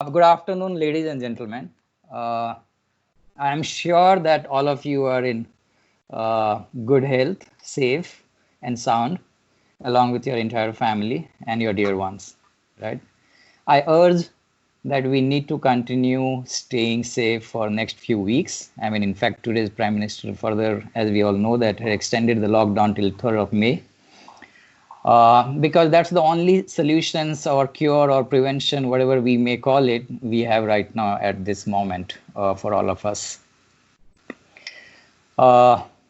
Good afternoon, ladies and gentlemen. Uh, I'm sure that all of you are in good health, safe, and sound, along with your entire family and your dear ones, right? I urge that we need to continue staying safe for next few weeks. I mean, in fact, today's Prime Minister further, as we all know, that had extended the lockdown till 3rd of May. Because that's the only solutions or cure or prevention, whatever we may call it, we have right now at this moment for all of us.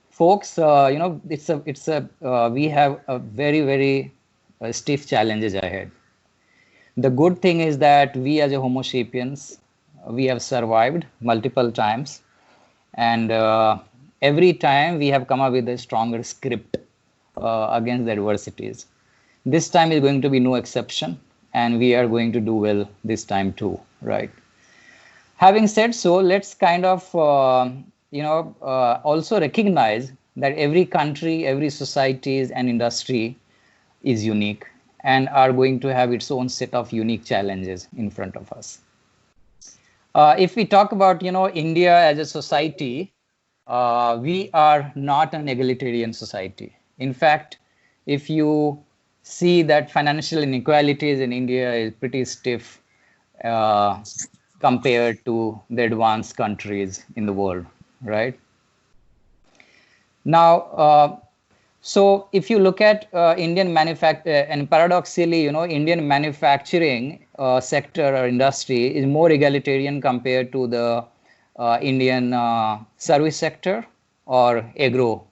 Folks, we have a very stiff challenges ahead. The good thing is that we as a Homo sapiens, we have survived multiple times, and every time we have come up with a stronger script against the adversities. This time is going to be no exception, and we are going to do well this time too, right? Having said so, let's kind of also recognize that every country, every society and industry is unique and are going to have its own set of unique challenges in front of us. If we talk about India as a society, we are not an egalitarian society. In fact, if you see that financial inequalities in India is pretty stiff compared to the advanced countries in the world, right? Now, so if you look at Indian manufacturing, and paradoxically, Indian manufacturing sector or industry is more egalitarian compared to the Indian service sector or agro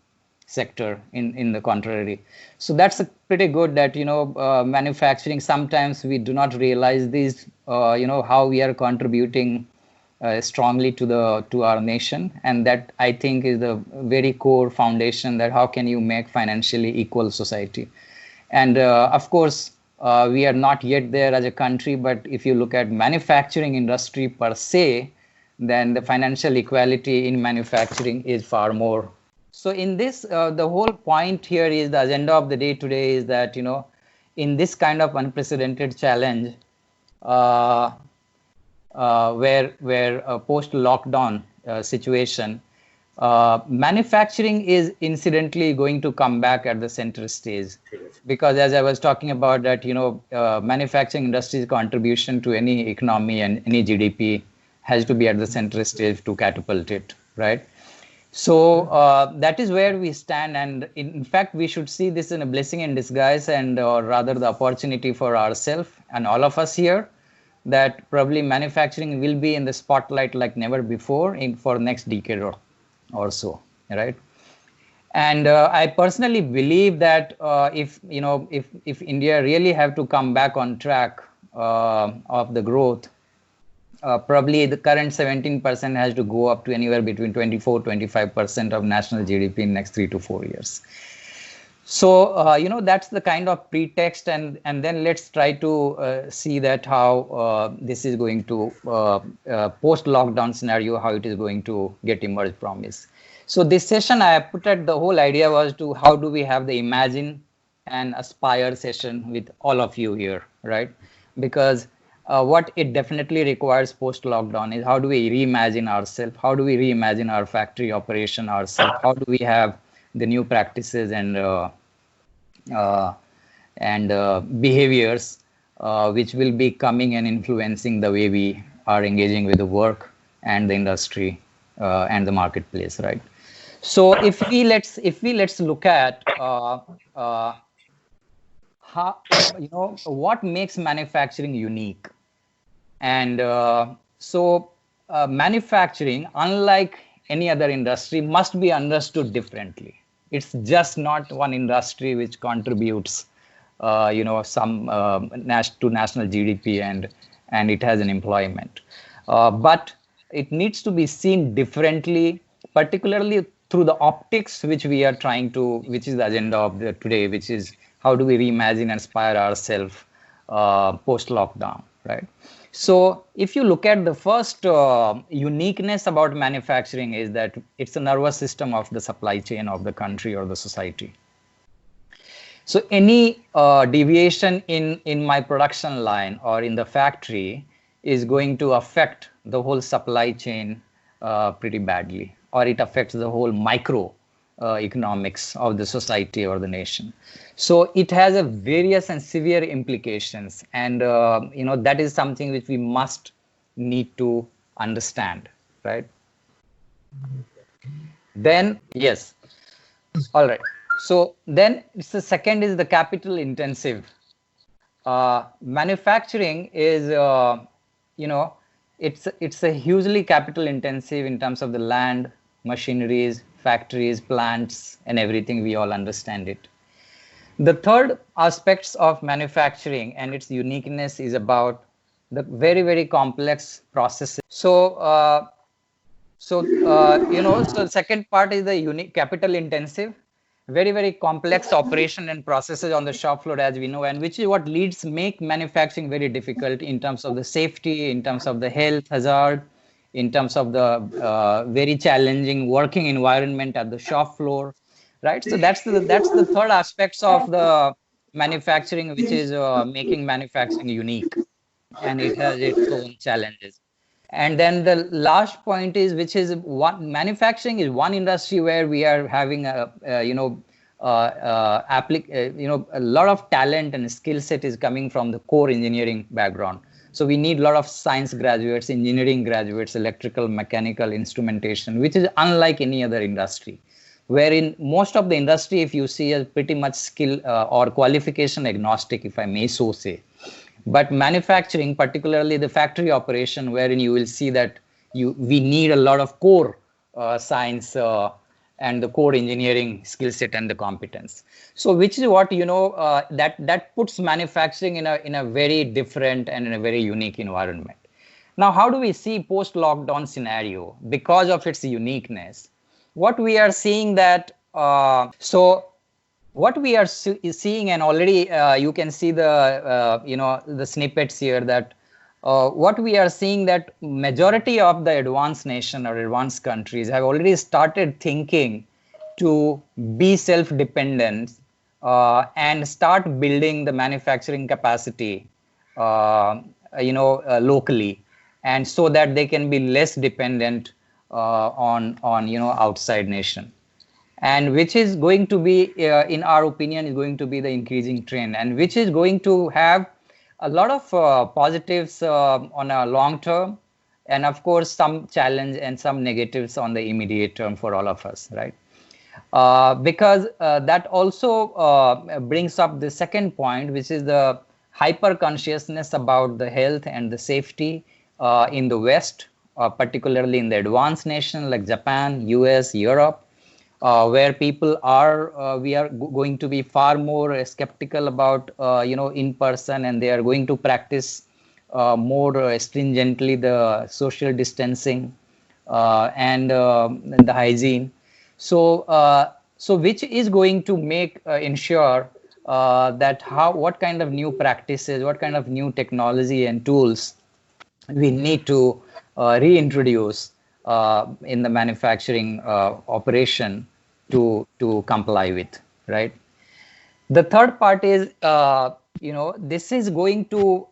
sector in the contrary. So that's a pretty good that manufacturing, sometimes we do not realize these how we are contributing strongly to our nation, and that I think is the very core foundation, that how can you make financially equal society. And of course we are not yet there as a country, but if you look at manufacturing industry per se, then the financial equality in manufacturing is far more. So in this, the whole point here is, the agenda of the day today is that, in this kind of unprecedented challenge, where a post-lockdown situation, manufacturing is incidentally going to come back at the center stage, because as I was talking about that, manufacturing industry's contribution to any economy and any GDP has to be at the center stage to catapult it, right? So that is where we stand, and in fact we should see this in a blessing in disguise, and or rather the opportunity for ourselves and all of us here, that probably manufacturing will be in the spotlight like never before for next decade or so, right? And I personally believe that if India really have to come back on track of the growth, probably the current 17% has to go up to anywhere between 24-25% of national GDP in next 3 to 4 years. So that's the kind of pretext, and then let's try to see that how this is going to post lockdown scenario, how it is going to get emerged from this. So this session I put at, the whole idea was to how do we have the imagine and aspire session with all of you here, right? Because what it definitely requires post-lockdown is how do we reimagine ourselves? How do we reimagine our factory operation ourselves? How do we have the new practices and behaviors which will be coming and influencing the way we are engaging with the work and the industry and the marketplace, right? So if we let's look at how what makes manufacturing unique. And manufacturing, unlike any other industry, must be understood differently. It's just not one industry which contributes, some to national GDP and it has an employment. But it needs to be seen differently, particularly through the optics which we are trying to, which is the agenda of the today, which is how do we reimagine and inspire ourselves post-lockdown, right? So if you look at the first uniqueness about manufacturing is that it's a nervous system of the supply chain of the country or the society. So any deviation in my production line or in the factory is going to affect the whole supply chain pretty badly, or it affects the whole micro economics of the society or the nation. So it has a various and severe implications, and that is something which we must need to understand, right? Then yes, all right. So then the second is the capital intensive. Manufacturing is it's a hugely capital intensive in terms of the land, machineries, factories, plants, and everything. We all understand it. The third aspects of manufacturing and its uniqueness is about the very, very complex processes. So the second part is the unique capital intensive, very, very complex operation and processes on the shop floor, as we know, and which is what make manufacturing very difficult in terms of the safety, in terms of the health hazard, in terms of the very challenging working environment at the shop floor, right? So that's the third aspects of the manufacturing, which is making manufacturing unique, and it has its own challenges. And then the last point is, which is manufacturing is one industry where we are having a lot of talent and skill set is coming from the core engineering background. So we need a lot of science graduates, engineering graduates, electrical, mechanical, instrumentation, which is unlike any other industry. Wherein most of the industry, if you see, is pretty much skill or qualification agnostic, if I may so say. But manufacturing, particularly the factory operation, wherein you will see that we need a lot of core science and the core engineering skill set and the competence. So which is what that puts manufacturing in a very different and in a very unique environment. Now, how do we see post-lockdown scenario because of its uniqueness? What we are seeing that what we are seeing, and already you can see the snippets here, that what we are seeing that majority of the advanced nation or advanced countries have already started thinking to be self-dependent and start building the manufacturing capacity locally, and so that they can be less dependent on outside nation. And which is going to be, in our opinion, is going to be the increasing trend, and which is going to have a lot of positives on a long term, and of course some challenge and some negatives on the immediate term for all of us, right? Because that also brings up the second point, which is the hyper consciousness about the health and the safety in the West, particularly in the advanced nation like Japan, US, Europe. Where people are, we are going to be far more skeptical about, in person, and they are going to practice more stringently the social distancing and the hygiene. So, which is going to ensure that what kind of new practices, what kind of new technology and tools we need to reintroduce in the manufacturing operation to comply with, right? The third part is, this is going to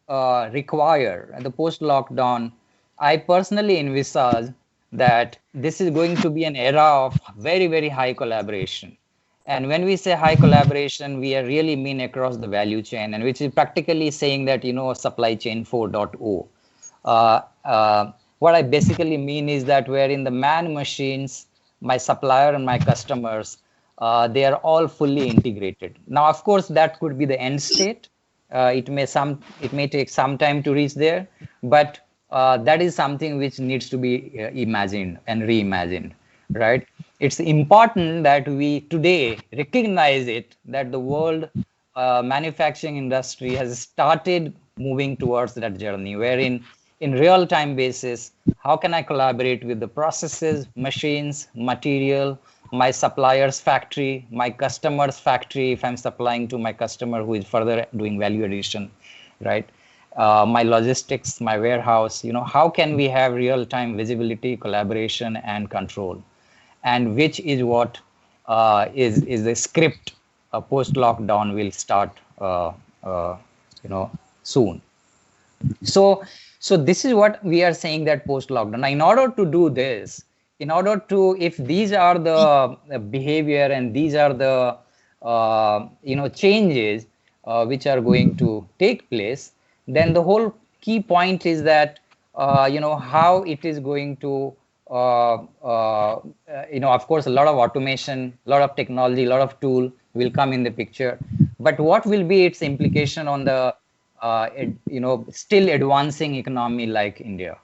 require the post-lockdown. I personally envisage that this is going to be an era of very, very high collaboration. And when we say high collaboration, we really mean across the value chain, and which is practically saying that, supply chain 4.0. What I basically mean is that wherein the man, machines, my supplier, and my customers, they are all fully integrated. Now, of course, that could be the end state. It may take some time to reach there, but that is something which needs to be imagined and reimagined, right? It's important that we today recognize it, that the world manufacturing industry has started moving towards that journey, wherein in real-time basis, how can I collaborate with the processes, machines, material, my supplier's factory, my customer's factory, if I'm supplying to my customer who is further doing value addition, right? My logistics, my warehouse, how can we have real-time visibility, collaboration, and control? And which is what is the script post-lockdown will start, soon. So this is what we are saying, that post lockdown. Now, in order to do this, in order to, if these are the behavior and these are the changes which are going to take place, then the whole key point is that how it is going to of course, a lot of automation, a lot of technology, a lot of tool will come in the picture, but what will be its implication on the still advancing economy like India,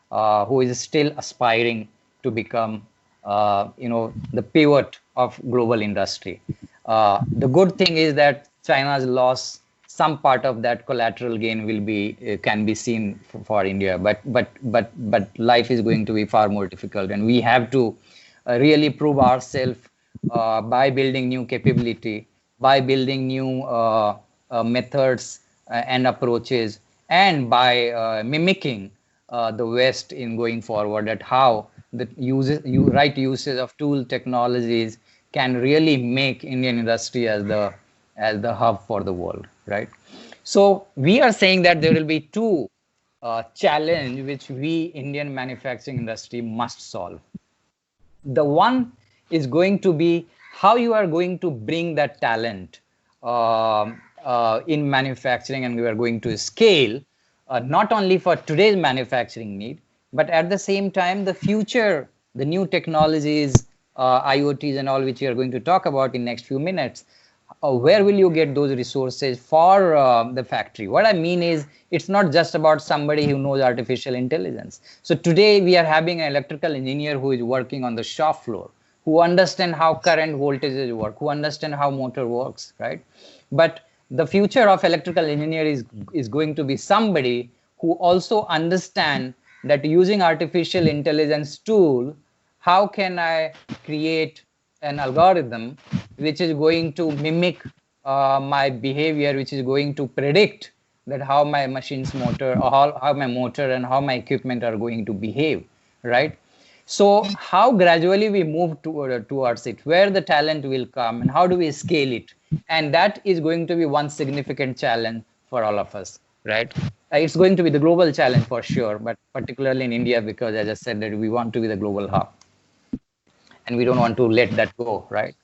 who is still aspiring to become, the pivot of global industry. The good thing is that China's loss, some part of that collateral gain will be can be seen for India, but life is going to be far more difficult, and we have to really prove ourselves by building new capability, by building new methods and approaches, and by mimicking the West in going forward, at how the right uses of tool technologies can really make Indian industry as the hub for the world, right? So we are saying that there will be two challenge which we Indian manufacturing industry must solve. The one is going to be how you are going to bring that talent in manufacturing, and we are going to scale not only for today's manufacturing need, but at the same time the future, the new technologies, IoTs and all, which we are going to talk about in next few minutes. Where will you get those resources for the factory? What I mean is, it's not just about somebody who knows artificial intelligence. So today we are having an electrical engineer who is working on the shop floor, who understand how current voltages work, who understand how motor works, right? But the future of electrical engineer is going to be somebody who also understand that using artificial intelligence tool, how can I create an algorithm which is going to mimic my behavior, which is going to predict that how my machine's motor, or how my motor and how my equipment are going to behave, right? So how gradually we move towards it, where the talent will come, and how do we scale it? And that is going to be one significant challenge for all of us, right? It's going to be the global challenge for sure, but particularly in India, because as I said, that we want to be the global hub, and we don't want to let that go, right?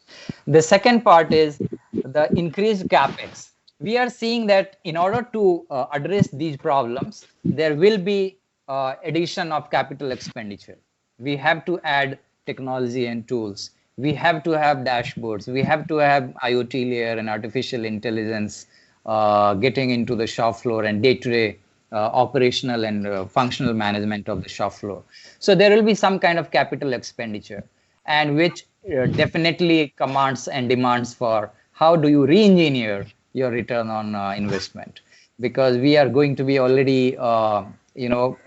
The second part is the increased capex. We are seeing that in order to address these problems, there will be addition of capital expenditure. We have to add technology and tools. We have to have dashboards. We have to have IoT layer and artificial intelligence getting into the shop floor and day-to-day operational and functional management of the shop floor. So there will be some kind of capital expenditure, and which definitely commands and demands for how do you re-engineer your return on investment, because we are going to be already a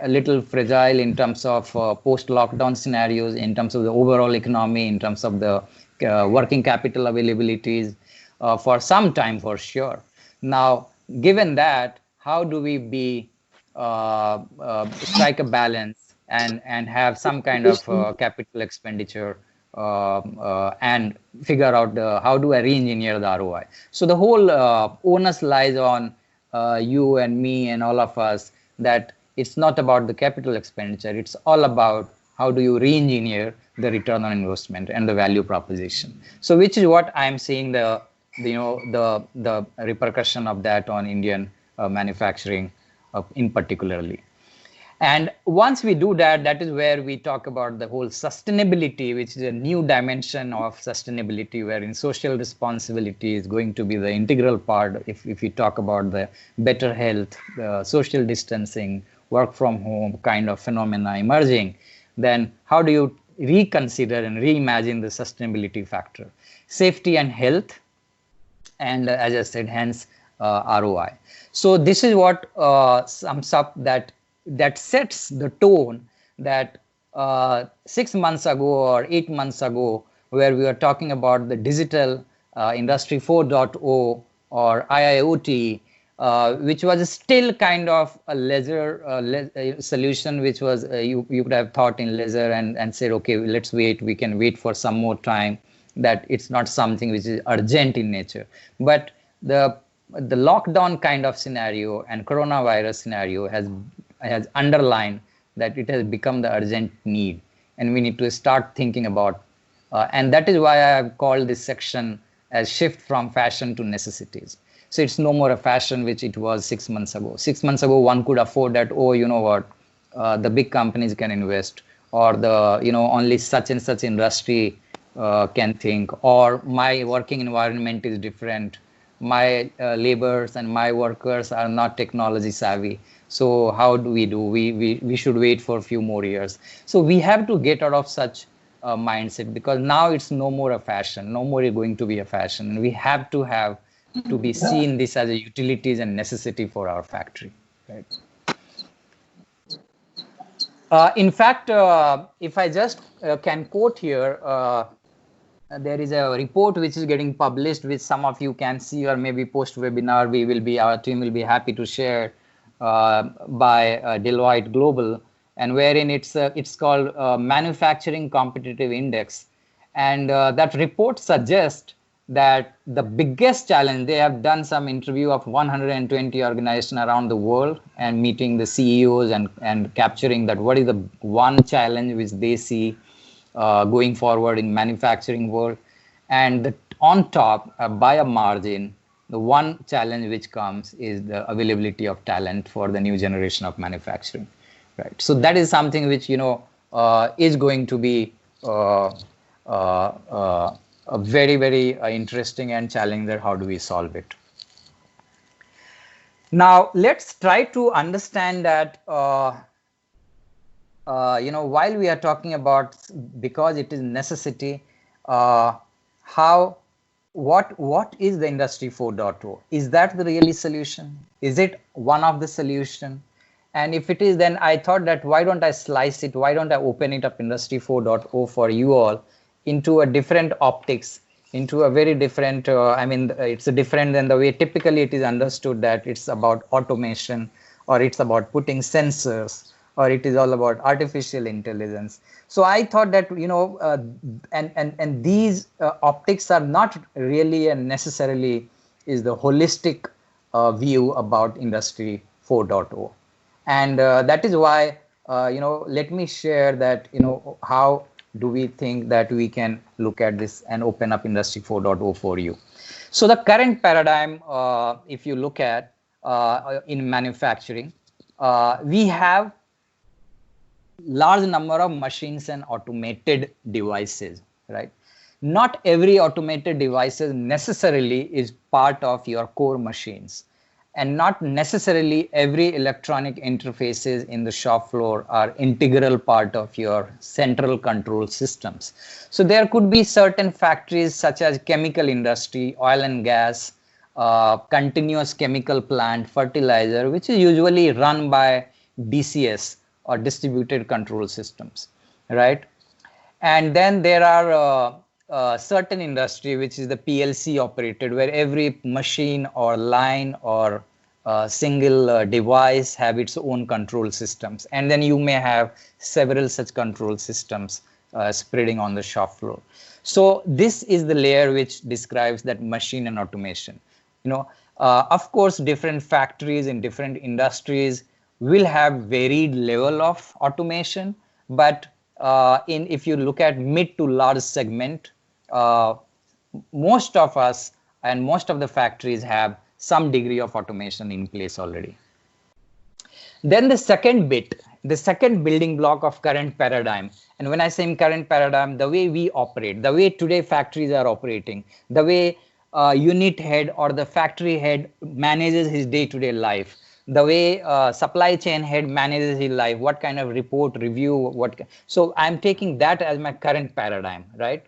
little fragile in terms of post-lockdown scenarios, in terms of the overall economy, in terms of the working capital availabilities for some time for sure. Now, given that, how do we strike a balance and have some kind of capital expenditure and figure out how do I re-engineer the ROI? So the whole onus lies on you and me and all of us, that it's not about the capital expenditure, it's all about how do you re-engineer the return on investment and the value proposition. So which is what I'm seeing the repercussion of that on Indian manufacturing in particularly. And once we do that, that is where we talk about the whole sustainability, which is a new dimension of sustainability, wherein social responsibility is going to be the integral part. If we talk about the better health, social distancing, work from home kind of phenomena emerging, then how do you reconsider and reimagine the sustainability factor? Safety and health, and as I said, hence ROI. So this is what sums up that sets the tone that 6 months ago or 8 months ago, where we were talking about the digital industry 4.0 or IIoT, which was still kind of a leisure solution, which was you could have thought in leisure and said, okay, let's wait, we can wait for some more time, that it's not something which is urgent in nature. But the the lockdown kind of scenario and coronavirus scenario has underlined that it has become the urgent need, and we need to start thinking about, and that is why I have called this section as shift from fashion to necessities. So it's no more a fashion which it was 6 months ago. 6 months ago, one could afford that, oh, you know what, the big companies can invest, or the, you know, only such and such industry can think, or my working environment is different. My laborers and my workers are not technology savvy. So how do? We should wait for a few more years. So we have to get out of such mindset, because now it's no more a fashion, no more going to be a fashion. And we have to be seen this as a utilities and necessity for our factory. Right. In fact, if I just can quote here, there is a report which is getting published, which some of you can see, or maybe post webinar our team will be happy to share, by Deloitte Global, and wherein it's called Manufacturing Competitive Index, and that report suggests that the biggest challenge, they have done some interview of 120 organizations around the world and meeting the CEOs and capturing that what is the one challenge which they see going forward in manufacturing world. And on top, by a margin, the one challenge which comes is the availability of talent for the new generation of manufacturing. Right. So that is something which, you know, is going to be a very, very interesting and challenging. How do we solve it? Now, let's try to understand that, you know, while we are talking about, because it is necessity, what is the Industry 4.0? Is that the really solution? Is it one of the solution? And if it is, then I thought that why don't I slice it? Why don't I open it up, Industry 4.0, for you all, into a different optics, into a very different, I mean, it's a different than the way typically it is understood, that it's about automation, or it's about putting sensors, or it is all about artificial intelligence. So I thought that, you know, and these optics are not really and necessarily is the holistic view about Industry 4.0. And that is why, you know, let me share that, you know, how do we think that we can look at this and open up Industry 4.0 for you. So the current paradigm, if you look at in manufacturing, we have large number of machines and automated devices, right? Not every automated devices necessarily is part of your core machines, and not necessarily every electronic interfaces in the shop floor are integral part of your central control systems. So there could be certain factories such as chemical industry, oil and gas, continuous chemical plant, fertilizer, which is usually run by DCS, or distributed control systems, right? And then there are certain industry which is the PLC operated, where every machine or line or single device have its own control systems, and then you may have several such control systems spreading on the shop floor. So this is the layer which describes that machine and automation. You know, of course, different factories in different industries will have varied level of automation, but if you look at mid to large segment, most of us and most of the factories have some degree of automation in place already. Then the second building block of current paradigm, and when I say in current paradigm, the way we operate, the way today factories are operating, the way unit head or the factory head manages his day-to-day life, the way supply chain head manages his life, what kind of report, review, so I'm taking that as my current paradigm, right?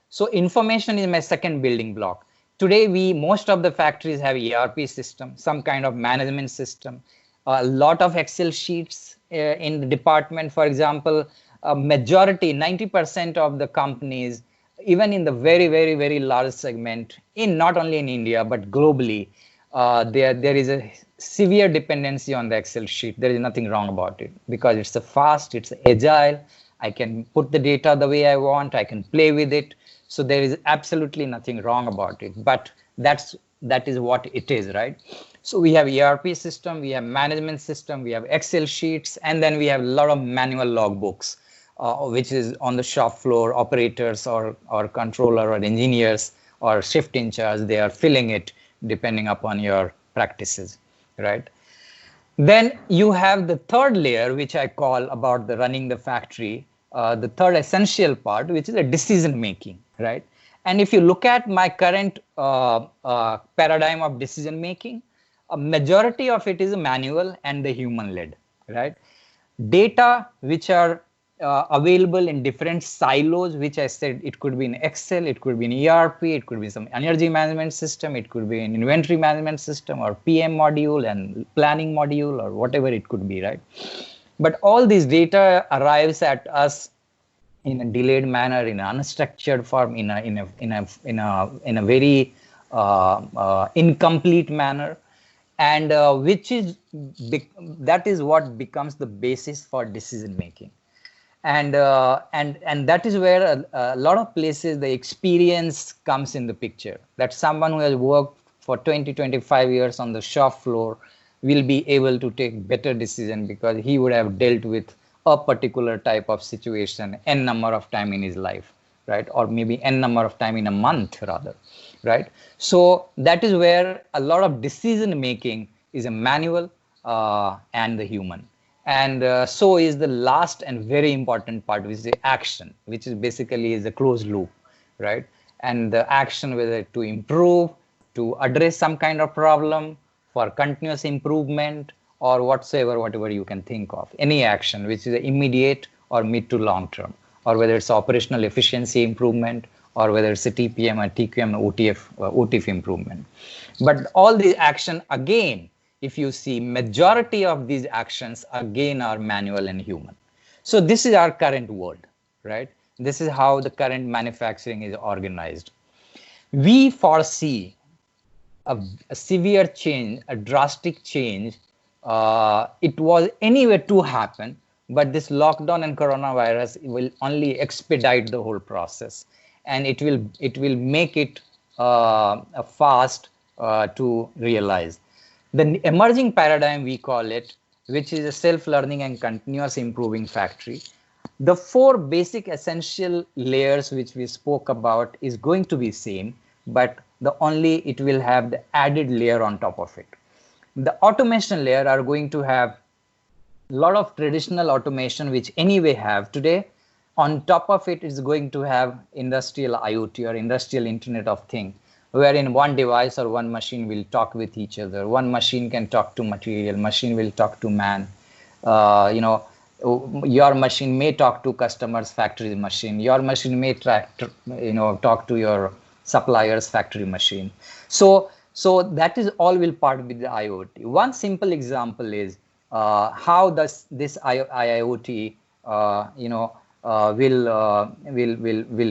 So information is my second building block. Today, most of the factories have ERP system, some kind of management system, a lot of Excel sheets in the department. For example, majority, 90% of the companies, even in the very, very, very large segment, in not only in India, but globally, there is a severe dependency on the Excel sheet. There is nothing wrong about it, because it's fast, it's agile. I can put the data the way I want. I can play with it. So there is absolutely nothing wrong about it. But that's that is what it is, right? So we have ERP system, we have management system, we have Excel sheets, and then we have a lot of manual logbooks, which is on the shop floor, operators or controller or engineers or shift in charge, they are filling it depending upon your practices, right? Then you have the third layer, which I call about the running the factory, the third essential part, which is a decision making, right? And if you look at my current paradigm of decision making, a majority of it is manual and the human led, right? Data which are available in different silos, which I said it could be in Excel, it could be in ERP, it could be some energy management system, it could be an inventory management system or PM module and planning module or whatever it could be, right? But all this data arrives at us in a delayed manner, in an unstructured form, in a very incomplete manner, and that is what becomes the basis for decision making. And that is where a lot of places the experience comes in the picture, that someone who has worked for 20-25 years on the shop floor will be able to take better decision because he would have dealt with a particular type of situation n number of time in his life, right? Or maybe n number of time in a month rather, right? So that is where a lot of decision making is a manual and the human. And so is the last and very important part, which is the action, which is basically is a closed loop, right? And the action, whether to improve, to address some kind of problem, for continuous improvement, or whatever you can think of, any action which is immediate or mid to long term, or whether it's operational efficiency improvement, or whether it's a TPM or TQM or OTIF improvement. But all these action, again, if you see, majority of these actions again are manual and human. So this is our current world, right? This is how the current manufacturing is organized. We foresee a severe change, a drastic change. It was anyway to happen, but this lockdown and coronavirus will only expedite the whole process, and it will make it fast to realize. The emerging paradigm, we call it, which is a self-learning and continuous improving factory. The four basic essential layers which we spoke about is going to be same, but it will have the added layer on top of it. The automation layer are going to have a lot of traditional automation, which anyway have today. On top of it is going to have industrial IoT or industrial Internet of Things, wherein one device or one machine will talk with each other. One machine can talk to material, machine will talk to man. Your machine may talk to customer's factory machine. Your machine may talk to your supplier's factory machine. So that is all will part with the IoT. One simple example is how does this IoT will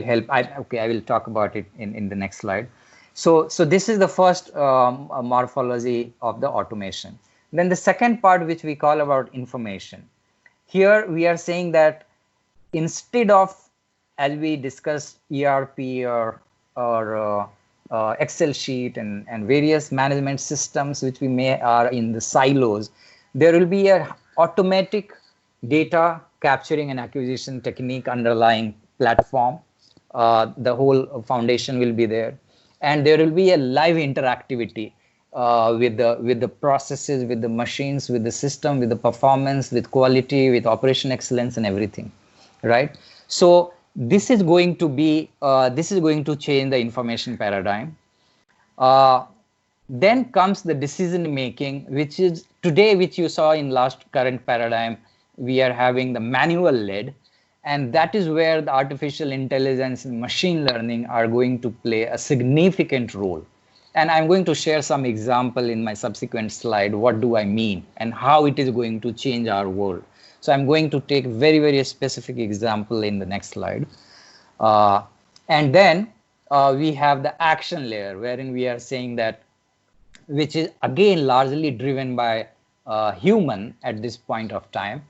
help. I will talk about it in the next slide. So this is the first morphology of the automation. Then the second part, which we call about information. Here we are saying that instead of, as we discussed, ERP or Excel sheet and various management systems which we may are in the silos, there will be a automatic data capturing and acquisition technique underlying platform. The whole foundation will be there, and there will be a live interactivity with the processes, with the machines, with the system, with the performance, with quality, with operation excellence and everything, right? So this is going to be change the information paradigm. Then comes the decision making, which is today, which you saw in last current paradigm, we are having the manual led, and that is where the artificial intelligence and machine learning are going to play a significant role. And I'm going to share some example in my subsequent slide. What do I mean and how it is going to change our world? So I'm going to take very, very specific example in the next slide. And then we have the action layer, wherein we are saying that, which is again largely driven by human at this point of time.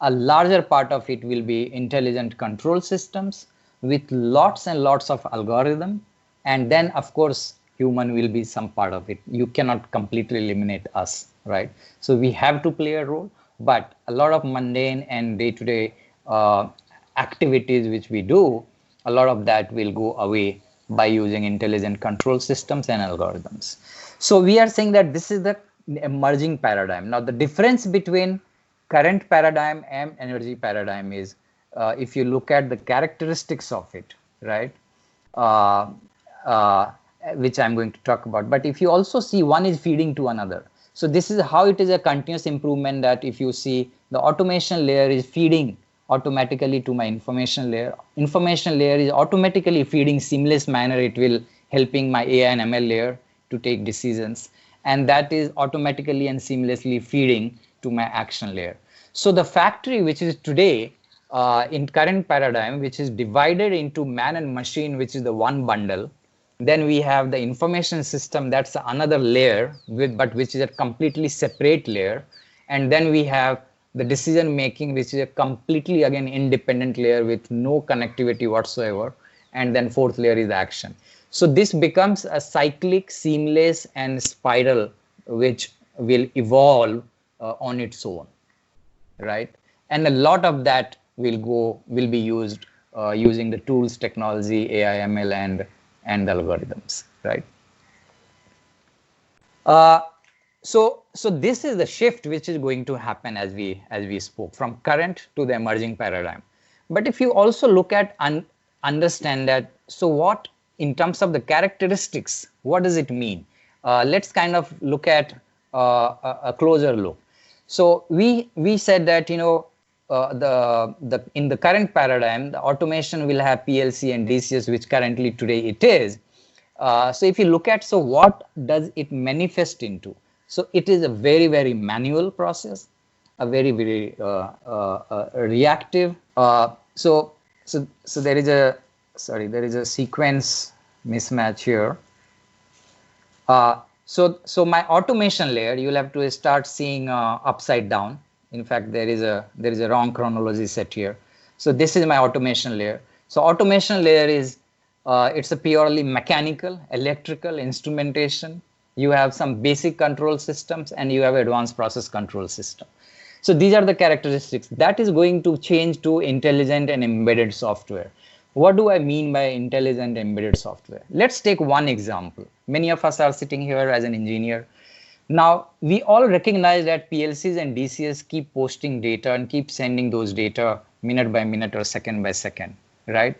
A larger part of it will be intelligent control systems with lots and lots of algorithm. And then, of course, human will be some part of it. You cannot completely eliminate us, right? So we have to play a role, but a lot of mundane and day-to-day activities which we do, a lot of that will go away by using intelligent control systems and algorithms. So we are saying that this is the emerging paradigm. Now, the difference between current paradigm and energy paradigm is, if you look at the characteristics of it, right, uh, uh, which I'm going to talk about. But if you also see, one is feeding to another. So this is how it is a continuous improvement, that if you see, the automation layer is feeding automatically to my information layer. Information layer is automatically feeding seamless manner. It will helping my AI and ML layer to take decisions. And that is automatically and seamlessly feeding to my action layer. So the factory, which is today in current paradigm, which is divided into man and machine, which is the one bundle. Then we have the information system, that's another layer, but which is a completely separate layer. And then we have the decision making, which is a completely, again, independent layer with no connectivity whatsoever. And then fourth layer is action. So this becomes a cyclic, seamless, and spiral, which will evolve on its own, right? And a lot of that will be used using the tools, technology, AI, ML, and algorithms, right? So this is the shift which is going to happen as we spoke, from current to the emerging paradigm. But if you also look at understand that, so what in terms of the characteristics, what does it mean? Let's kind of look at a closer look. So we said that, you know, in the current paradigm, the automation will have PLC and DCS, which currently today it is. So if you look at, so what does it manifest into? So it is a very, very manual process, a very, very reactive. So there is a sequence mismatch here. So my automation layer, you'll have to start seeing upside down. In fact, there is a wrong chronology set here. So this is my automation layer. So automation layer is it's a purely mechanical, electrical, instrumentation. You have some basic control systems and you have advanced process control system. So these are the characteristics. That is going to change to intelligent and embedded software. What do I mean by intelligent embedded software? Let's take one example. Many of us are sitting here as an engineer. Now, we all recognize that PLCs and DCS keep posting data and keep sending those data minute by minute or second by second, right?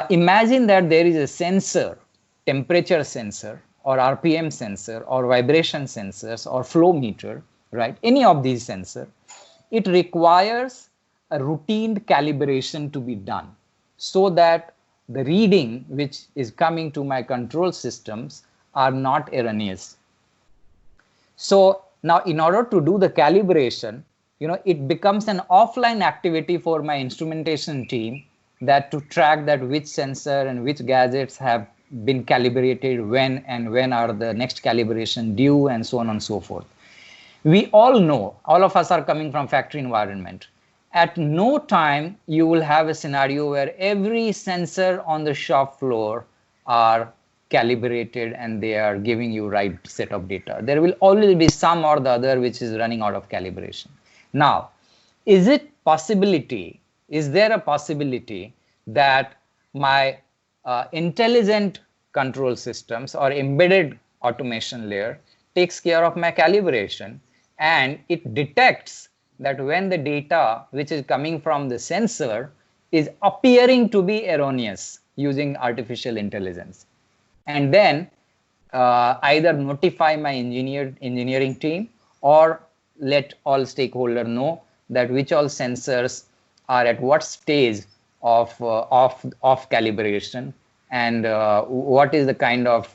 Imagine that there is a sensor, temperature sensor, or RPM sensor, or vibration sensors, or flow meter, right? Any of these sensors. It requires a routine calibration to be done so that the reading which is coming to my control systems are not erroneous. So now, in order to do the calibration, you know, it becomes an offline activity for my instrumentation team, that to track that which sensor and which gadgets have been calibrated when, and when are the next calibration due, and so on and so forth. We all know, all of us are coming from factory environment. At no time you will have a scenario where every sensor on the shop floor are calibrated and they are giving you right set of data. There will always be some or the other which is running out of calibration. Now, is there a possibility that my intelligent control systems or embedded automation layer takes care of my calibration, and it detects that when the data which is coming from the sensor is appearing to be erroneous using artificial intelligence, and then either notify my engineering team or let all stakeholders know that which all sensors are at what stage of calibration, and what is the kind of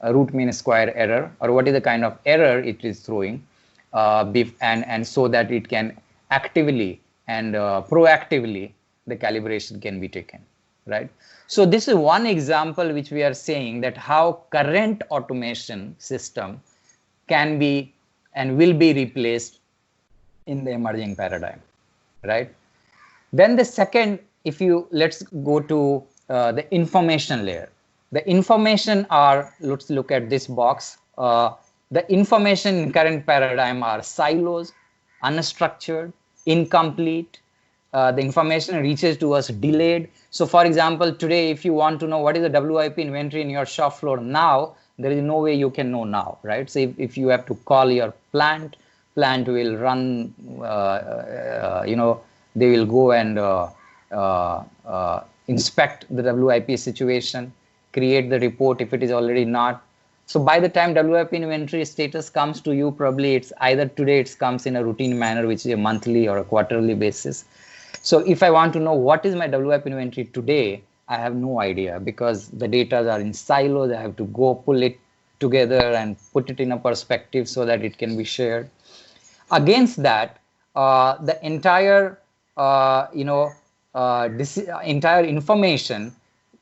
root mean square error, or what is the kind of error it is throwing, and so that it can actively and proactively the calibration can be taken, right? So this is one example which we are saying that how current automation system can be and will be replaced in the emerging paradigm, right? Then the second, let's go to the information layer. The information are, let's look at this box. The information in current paradigm are silos, unstructured, incomplete. The information reaches to us delayed. So for example, today, if you want to know what is the WIP inventory in your shop floor now, there is no way you can know now, right? So if you have to call your plant will run, they will go and inspect the WIP situation, create the report if it is already not. So by the time WIP inventory status comes to you, probably it's either today it comes in a routine manner, which is a monthly or a quarterly basis. So if I want to know what is my WIP inventory today, I have no idea because the data are in silos. I have to go pull it together and put it in a perspective so that it can be shared. Against that, the entire, entire information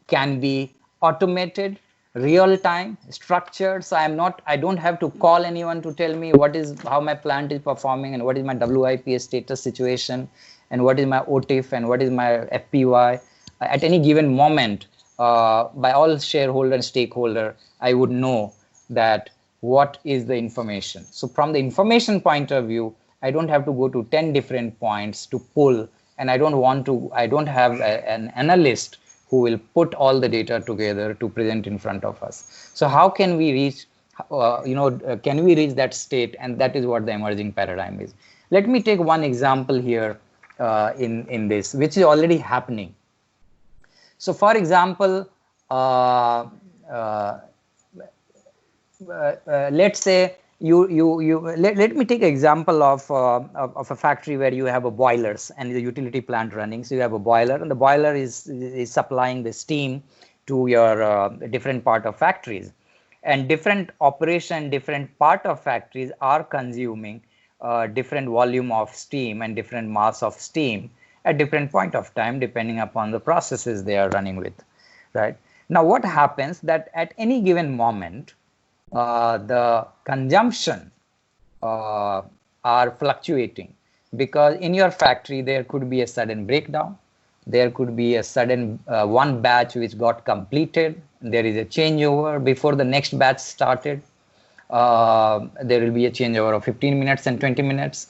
can be automated, real time, structured. So I don't have to call anyone to tell me how my plant is performing and what is my WIP status situation and what is my OTIF and what is my FPY. At any given moment, by all shareholder and stakeholder, I would know that what is the information. So from the information point of view, I don't have to go to 10 different points to pull, and I don't have an analyst who will put all the data together to present in front of us. So how can we reach, can we reach that state? And that is what the emerging paradigm is. Let me take one example here in this, which is already happening. So for example, let's say let me take an example of a factory where you have a boilers and the utility plant running. So you have a boiler, and the boiler is supplying the steam to your different part of factories, and different operation, different part of factories are consuming different volume of steam and different mass of steam at different point of time, depending upon the processes they are running with, right? Now, what happens that at any given moment, the consumption are fluctuating, because in your factory there could be a sudden breakdown, there could be a sudden one batch which got completed, there is a changeover before the next batch started, there will be a changeover of 15 minutes and 20 minutes,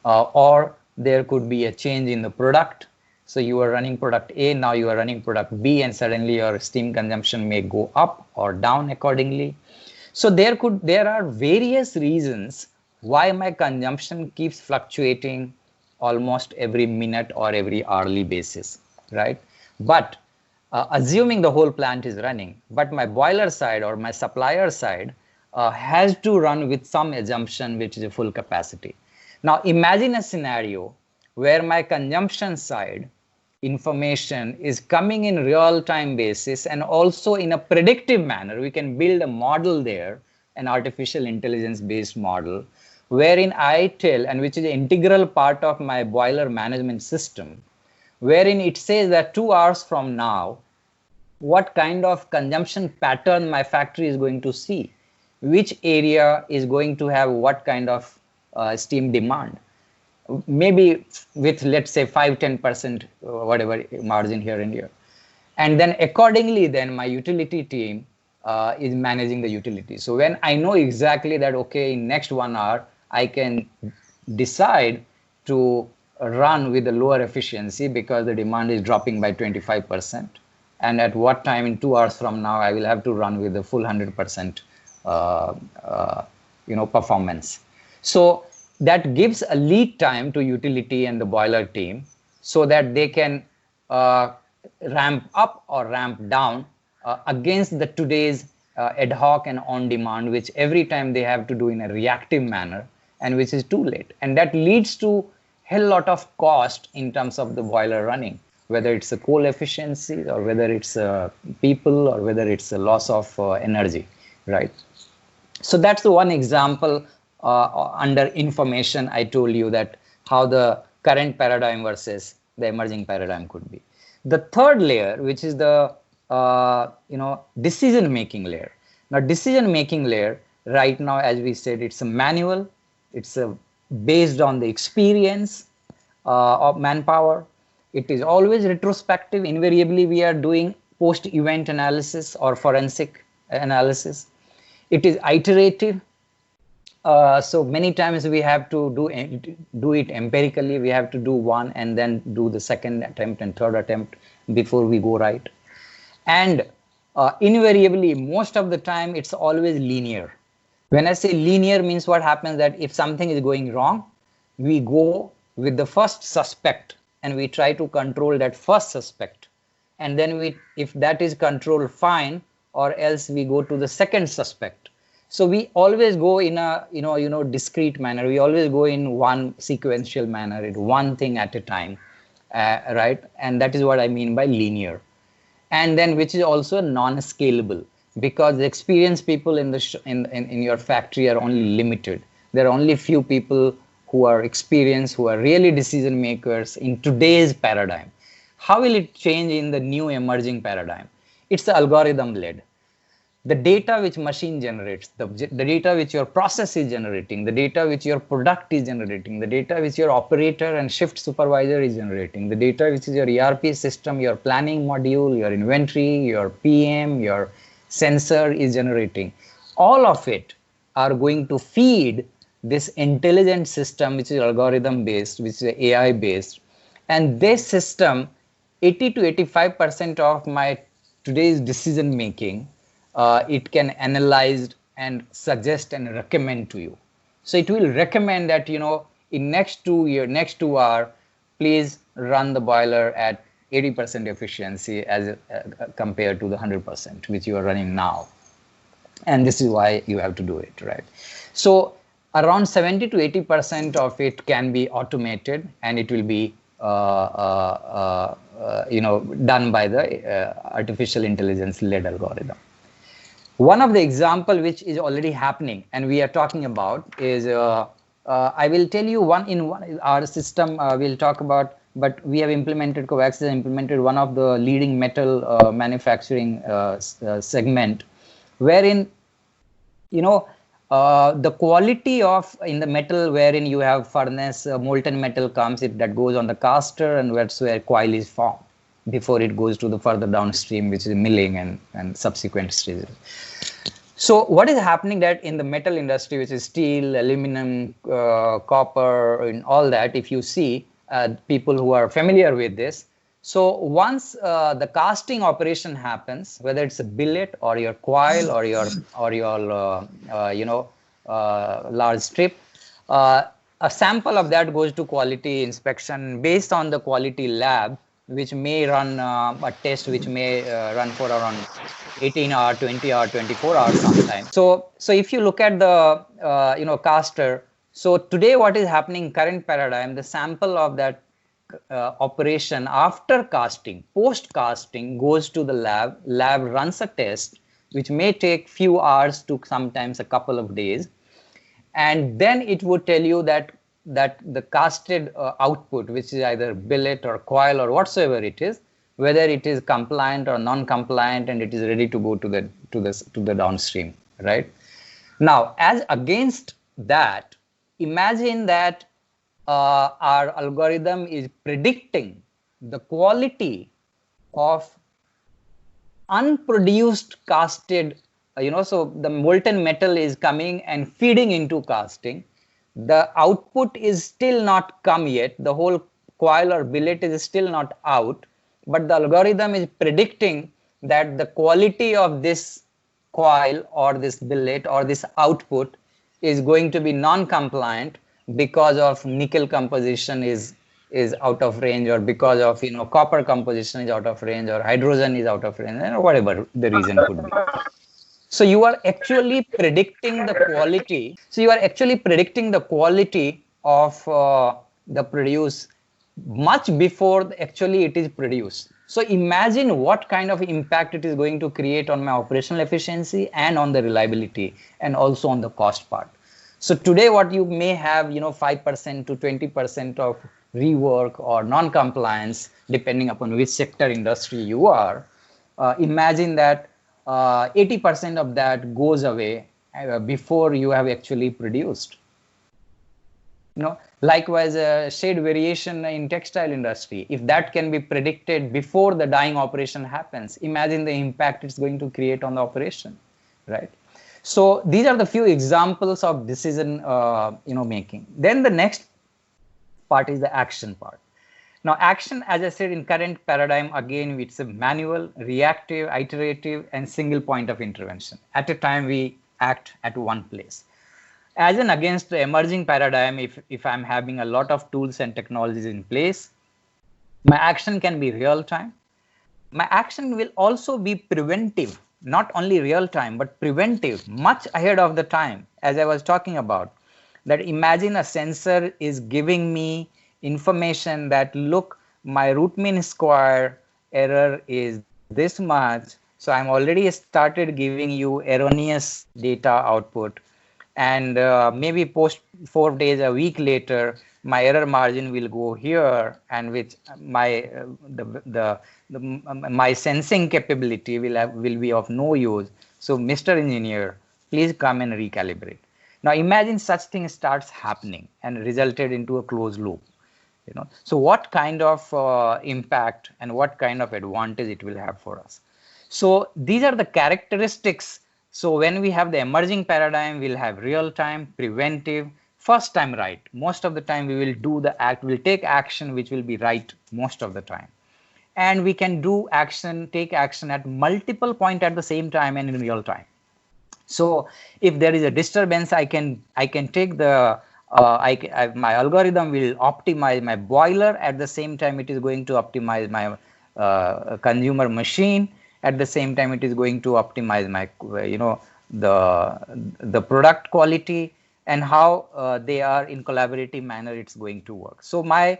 or there could be a change in the product. So you are running product A, now you are running product B, and suddenly your steam consumption may go up or down accordingly. So there are various reasons why my consumption keeps fluctuating almost every minute or every hourly basis, right? But assuming the whole plant is running, but my boiler side or my supplier side has to run with some assumption which is a full capacity. Now imagine a scenario where my consumption side information is coming in real time basis and also in a predictive manner. We can build a model there, an artificial intelligence based model, wherein I tell, and which is an integral part of my boiler management system, wherein it says that 2 hours from now, what kind of consumption pattern my factory is going to see, which area is going to have what kind of steam demand, maybe with, let's say, 5-10% whatever margin here and here. And then accordingly, then my utility team is managing the utility. So when I know exactly that, okay, in next 1 hour, I can decide to run with a lower efficiency because the demand is dropping by 25%. And at what time in 2 hours from now, I will have to run with the full 100% performance. So that gives a lead time to utility and the boiler team so that they can ramp up or ramp down against the today's ad hoc and on demand, which every time they have to do in a reactive manner, and which is too late. And that leads to hell lot of cost in terms of the boiler running, whether it's a coal efficiency or whether it's people or whether it's a loss of energy, right? So that's the one example under information. I told you that how the current paradigm versus the emerging paradigm could be. The third layer, which is the decision making layer. Now decision making layer right now, as we said, it's a manual, it's based on the experience of manpower. It is always retrospective. Invariably we are doing post-event analysis or forensic analysis. It is iterative. So many times we have to do it empirically. We have to do one and then do the second attempt and third attempt before we go right. And invariably, most of the time, it's always linear. When I say linear, means what happens that if something is going wrong, we go with the first suspect and we try to control that first suspect. And then if that is controlled, fine, or else we go to the second suspect. So we always go in a discrete manner. We always go in one sequential manner, one thing at a time, right? And that is what I mean by linear. And then which is also non-scalable, because the experienced people in your factory are only limited. There are only few people who are experienced, who are really decision makers in today's paradigm. How will it change in the new emerging paradigm? It's algorithm led. The data which machine generates, the data which your process is generating, the data which your product is generating, the data which your operator and shift supervisor is generating, the data which is your ERP system, your planning module, your inventory, your PM, your sensor is generating. All of it are going to feed this intelligent system, which is algorithm based, which is AI based. And this system, 80 to 85% of my today's decision making, it can analyze and suggest and recommend to you. So it will recommend that, in next 2 hours, please run the boiler at 80% efficiency as compared to the 100% which you are running now. And this is why you have to do it, right? So around 70 to 80% of it can be automated, and it will be done by the artificial intelligence led algorithm. One of the example which is already happening and we are talking about is, I will tell you our system we'll talk about, but we have implemented, Covax has implemented one of the leading metal manufacturing segment, wherein, the quality in the metal, wherein you have furnace, molten metal comes, that goes on the caster, and that's where coil is formed before it goes to the further downstream, which is milling and subsequent stages. So what is happening that in the metal industry, which is steel, aluminum, copper, and all that, if you see people who are familiar with this, so once the casting operation happens, whether it's a billet or your coil or your large strip, a sample of that goes to quality inspection based on the quality lab, which may run a test which may run for around 18 hours, 20 hours, 24 hours sometimes. So if you look at the caster, so today what is happening, current paradigm, the sample of that operation after casting, post casting, goes to the lab runs a test which may take few hours to sometimes a couple of days, and then it would tell you that the casted output, which is either billet or coil or whatsoever it is, whether it is compliant or non-compliant, and it is ready to go to the downstream, right? Now, as against that, imagine that our algorithm is predicting the quality of unproduced casted, so the molten metal is coming and feeding into casting. The output is still not come yet. The whole coil or billet is still not out, but the algorithm is predicting that the quality of this coil or this billet or this output is going to be non-compliant because of nickel composition is out of range, or because of copper composition is out of range, or hydrogen is out of range, or whatever the reason could be. So you are actually predicting the quality. So you are actually predicting the quality of the produce much before actually it is produced. So imagine what kind of impact it is going to create on my operational efficiency and on the reliability and also on the cost part. So today what you may have 5% to 20% of rework or non-compliance depending upon which sector industry you are. Imagine that 80% of that goes away before you have actually produced. Likewise, shade variation in textile industry, if that can be predicted before the dyeing operation happens, imagine the impact it's going to create on the operation, right? So these are the few examples of decision making. Then the next part is the action part. Now, action, as I said, in current paradigm, again, it's a manual, reactive, iterative, and single point of intervention. At a time, we act at one place. As an against the emerging paradigm, if I'm having a lot of tools and technologies in place, my action can be real time. My action will also be preventive, not only real time, but preventive, much ahead of the time, as I was talking about. That imagine a sensor is giving me information that, look, my root mean square error is this much. So I'm already started giving you erroneous data output. And maybe post 4 days, a week later, my error margin will go here, and which my my sensing capability will be of no use. So, Mr. Engineer, please come and recalibrate. Now, imagine such thing starts happening and resulted into a closed loop. So what kind of impact and what kind of advantage it will have for us? So these are the characteristics. So when we have the emerging paradigm, we'll have real time, preventive, first time right. Most of the time we will do the act, we'll take action which will be right most of the time. And we can do action, take action at multiple points at the same time and in real time. So if there is a disturbance, I can take the my algorithm will optimize my boiler. At the same time, it is going to optimize my consumer machine. At the same time, it is going to optimize my the product quality and how they are in collaborative manner. It's going to work. So my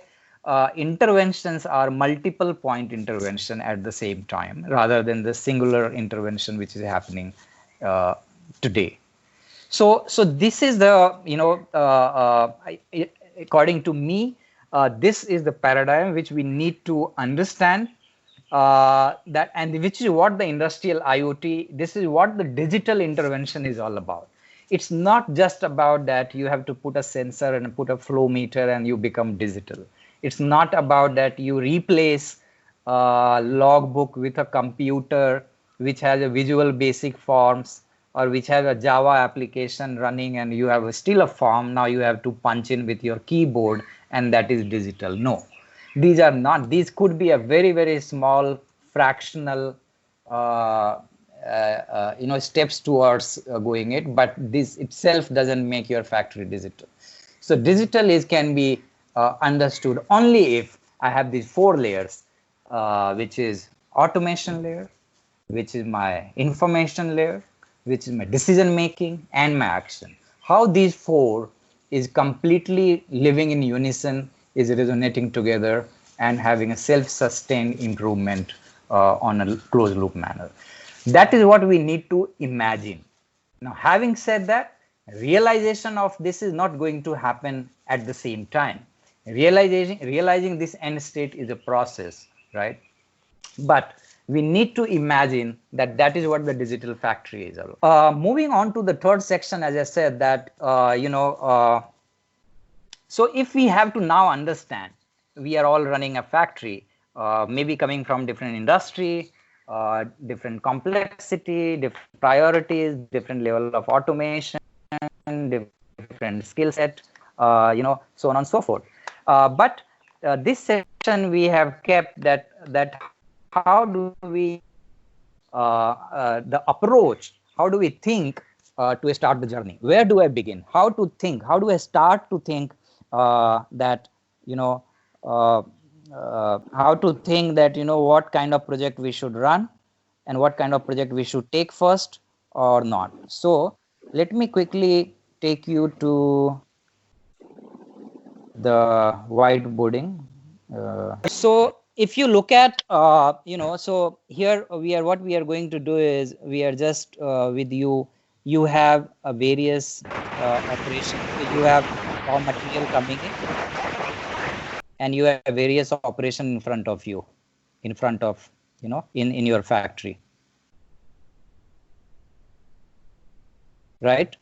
interventions are multiple point intervention at the same time rather than the singular intervention which is happening today. So this is the according to me, this is the paradigm which we need to understand, that, and which is what the industrial IoT, this is what the digital intervention is all about. It's not just about that you have to put a sensor and put a flow meter and you become digital. It's not about that you replace logbook with a computer which has a visual basic forms, or which has a Java application running and you have still a form. Now you have to punch in with your keyboard and that is digital. No, these are not. These could be a very, very small fractional steps towards going it, but this itself doesn't make your factory digital. So digital can be understood only if I have these 4 layers, which is automation layer, which is my information layer, which is my decision making, and my action. How these 4 is completely living in unison, is resonating together and having a self-sustained improvement on a closed loop manner. That is what we need to imagine. Now, having said that, realization of this is not going to happen at the same time. Realizing this end state is a process, right? But we need to imagine that is what the digital factory is about. Moving on to the third section, as I said, that so if we have to now understand, we are all running a factory, maybe coming from different industry, different complexity, different priorities, different level of automation, different skill set, so on and so forth. But this section we have kept that how do we the approach, how do we think to start the journey? Where do I begin? How to think? How do I start to think that how to think that what kind of project we should run and what kind of project we should take first or not? So let me quickly take you to the whiteboarding. So if you look at so here what we are going to do is we are just with you have a various operations. You have raw material coming in and you have various operation in front of you, in your factory, right?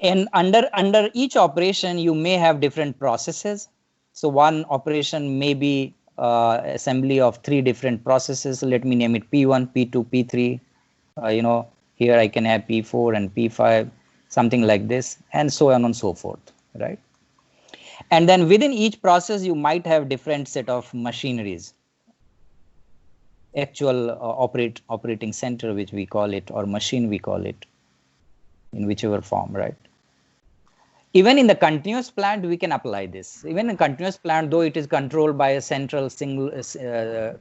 And under each operation, you may have different processes. So one operation may be assembly of 3 different processes. Let me name it P1, P2, P3. Here I can have P4 and P5, something like this, and so on and so forth, right? And then within each process, you might have different set of machineries, actual operating center, which we call it, or machine we call it, in whichever form, right? Even in the continuous plant, we can apply this. Even in continuous plant, though it is controlled by a central single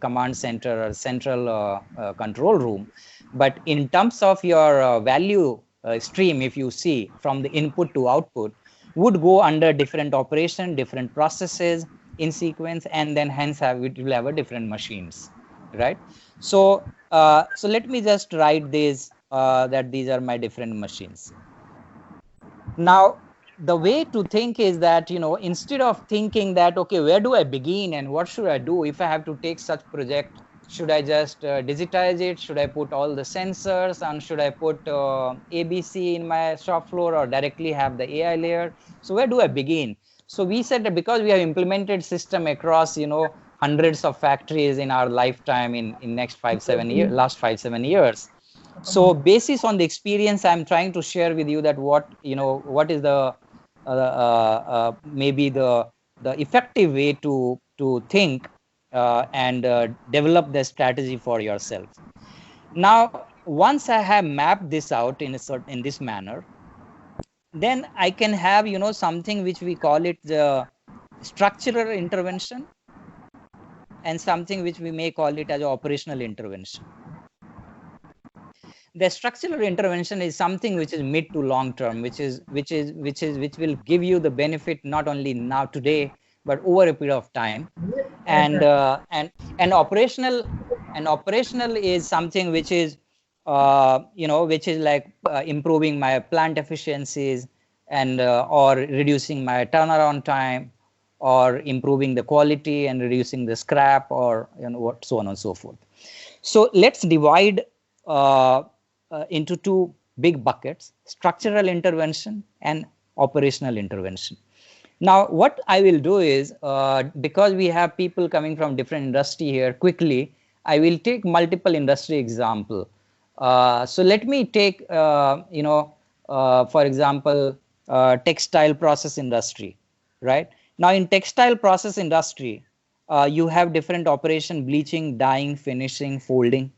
command center or central control room, but in terms of your value stream, if you see from the input to output, would go under different operation, different processes in sequence, and then hence it will have a different machines, right? So so let me just write this that these are my different machines. Now the way to think is that, instead of thinking that, okay, where do I begin and what should I do if I have to take such project? Should I just digitize it? Should I put all the sensors, and should I put ABC in my shop floor, or directly have the AI layer? So where do I begin? So we said that because we have implemented system across, hundreds of factories in our lifetime in last 5-7 years. So basis on the experience, I'm trying to share with you that what is the maybe the effective way to think and develop the strategy for yourself. Now, once I have mapped this out in this manner, then I can have something which we call it the structural intervention, and something which we may call it as operational intervention. The structural intervention is something which is mid to long term, which will give you the benefit not only now today, but over a period of time. And operational is something which is which is like improving my plant efficiencies, and or reducing my turnaround time, or improving the quality and reducing the scrap, or so on and so forth. So let's divide into 2 big buckets: structural intervention and operational intervention. Now, what I will do is, because we have people coming from different industry here, quickly, I will take multiple industry example. So let me take, for example, textile process industry, right? Now, in textile process industry, you have different operation: bleaching, dyeing, finishing, folding.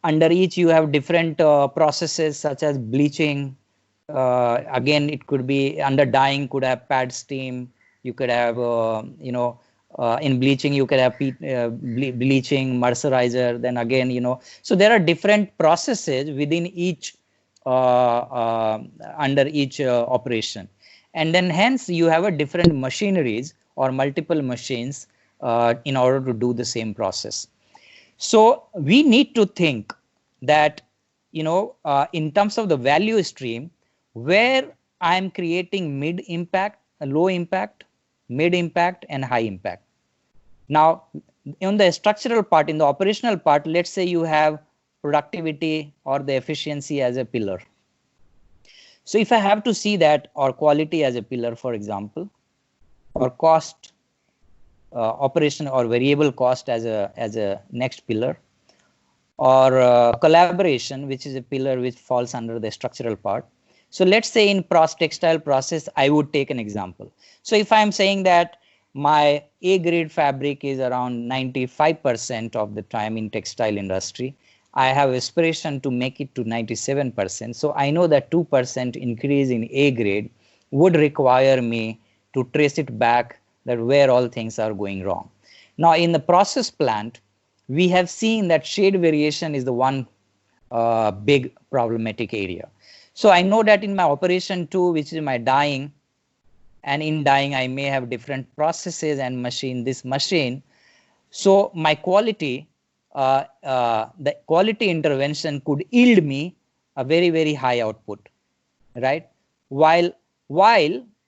Under each, you have different processes such as bleaching. Again, it could be under dyeing, could have pad steam. You could have, in bleaching, you could have bleaching, mercerizer. Then again, so there are different processes within each, under each operation. And then hence you have a different machineries or multiple machines in order to do the same process. So we need to think that, in terms of the value stream, where I'm creating mid impact, low impact, mid impact, and high impact. Now, in the structural part, in the operational part, let's say you have productivity or the efficiency as a pillar. So if I have to see that, or quality as a pillar, for example, or cost, operation or variable cost as a next pillar, or collaboration, which is a pillar which falls under the structural part. So let's say in textile process, I would take an example. So if I'm saying that my A grade fabric is around 95% of the time in textile industry, I have aspiration to make it to 97%. So I know that 2% increase in A grade would require me to trace it back, that where all things are going wrong. Now, in the process plant, we have seen that shade variation is the one big problematic area. So I know that in my operation 2, which is my dyeing, and in dyeing, I may have different processes and this machine. So my quality, the quality intervention could yield me a very, very high output, right? While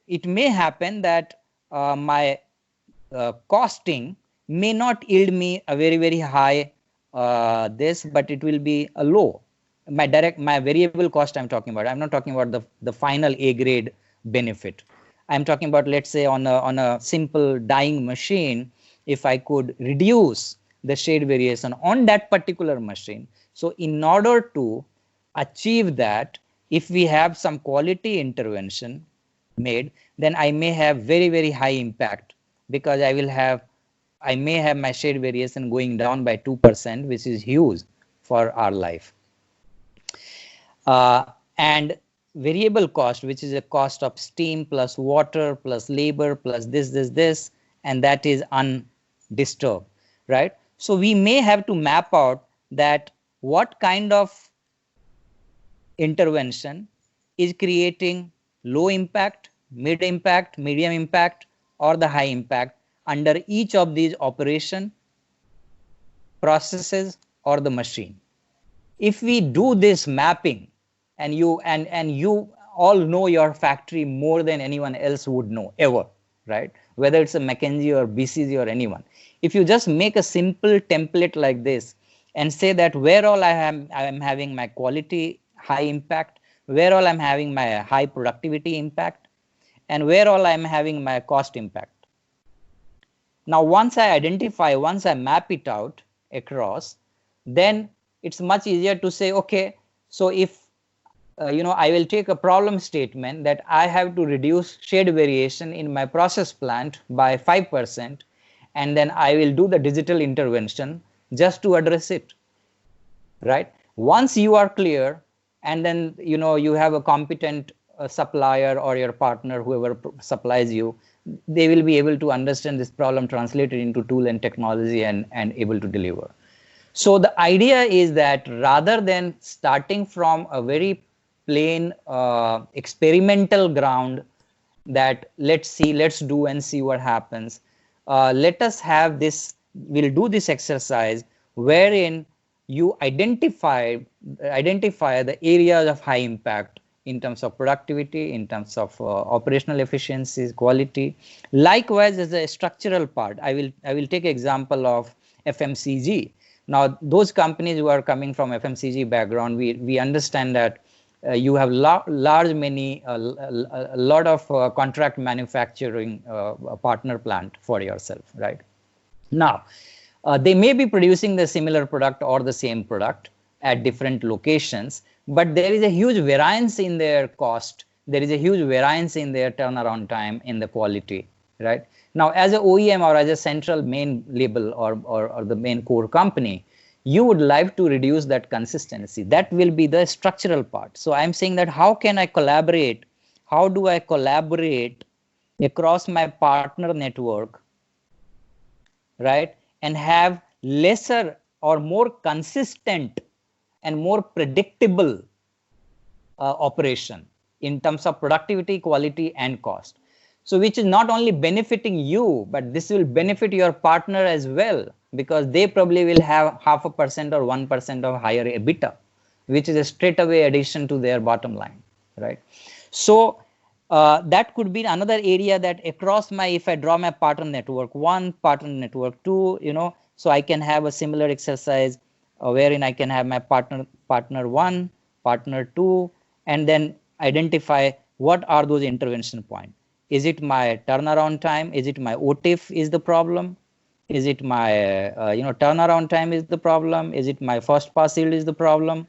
it may happen that my costing may not yield me a very, very high but it will be a low, my variable cost I'm talking about. I'm not talking about the final A grade benefit. I'm talking about, let's say, on a simple dyeing machine, if I could reduce the shade variation on that particular machine. So in order to achieve that, if we have some quality intervention made, then I may have very, very high impact, because I may have my shade variation going down by 2%, which is huge for our life. And variable cost, which is a cost of steam plus water plus labor plus this, and that is undisturbed, right? So we may have to map out that what kind of intervention is creating low impact, mid impact, medium impact, or the high impact under each of these operation, processes, or the machine. If we do this mapping, and you all know your factory more than anyone else would know ever, right? Whether it's a McKinsey or BCG or anyone. If you just make a simple template like this and say that where all I am having my quality high impact, where all I'm having my high productivity impact, and where all I'm having my cost impact. Now, once I map it out across, then it's much easier to say, okay, so if I will take a problem statement that I have to reduce shade variation in my process plant by 5%, and then I will do the digital intervention just to address it, right? Once you are clear, and then you have a competent supplier or your partner, whoever supplies you, they will be able to understand this problem, translated into tool and technology, and able to deliver. So the idea is that rather than starting from a very plain experimental ground, that let's do and see what happens, let us have this, we'll do this exercise wherein you identify the areas of high impact in terms of productivity, in terms of operational efficiencies, quality. Likewise, as a structural part, I will take example of FMCG. Now, those companies who are coming from FMCG background, we understand that you have a lot of contract manufacturing partner plant for yourself, right? Now, they may be producing the similar product or the same product at different locations, but there is a huge variance in their cost. There is a huge variance in their turnaround time, in the quality, right? Now, as an OEM or as a central main label or the main core company, you would like to reduce that consistency. That will be the structural part. So I'm saying that how can I collaborate? How do I collaborate across my partner network, right? And have lesser or more consistent and more predictable operation in terms of productivity, quality, and cost. So which is not only benefiting you, but this will benefit your partner as well, because they probably will have 0.5% or 1% of higher EBITDA, which is a straightaway addition to their bottom line, right? So that could be another area that across my, if I draw my partner network 1, partner network 2, so I can have a similar exercise wherein I can have my partner 1, partner 2, and then identify what are those intervention points. Is it my turnaround time? Is it my OTIF is the problem? Is it my turnaround time is the problem? Is it my first pass yield is the problem?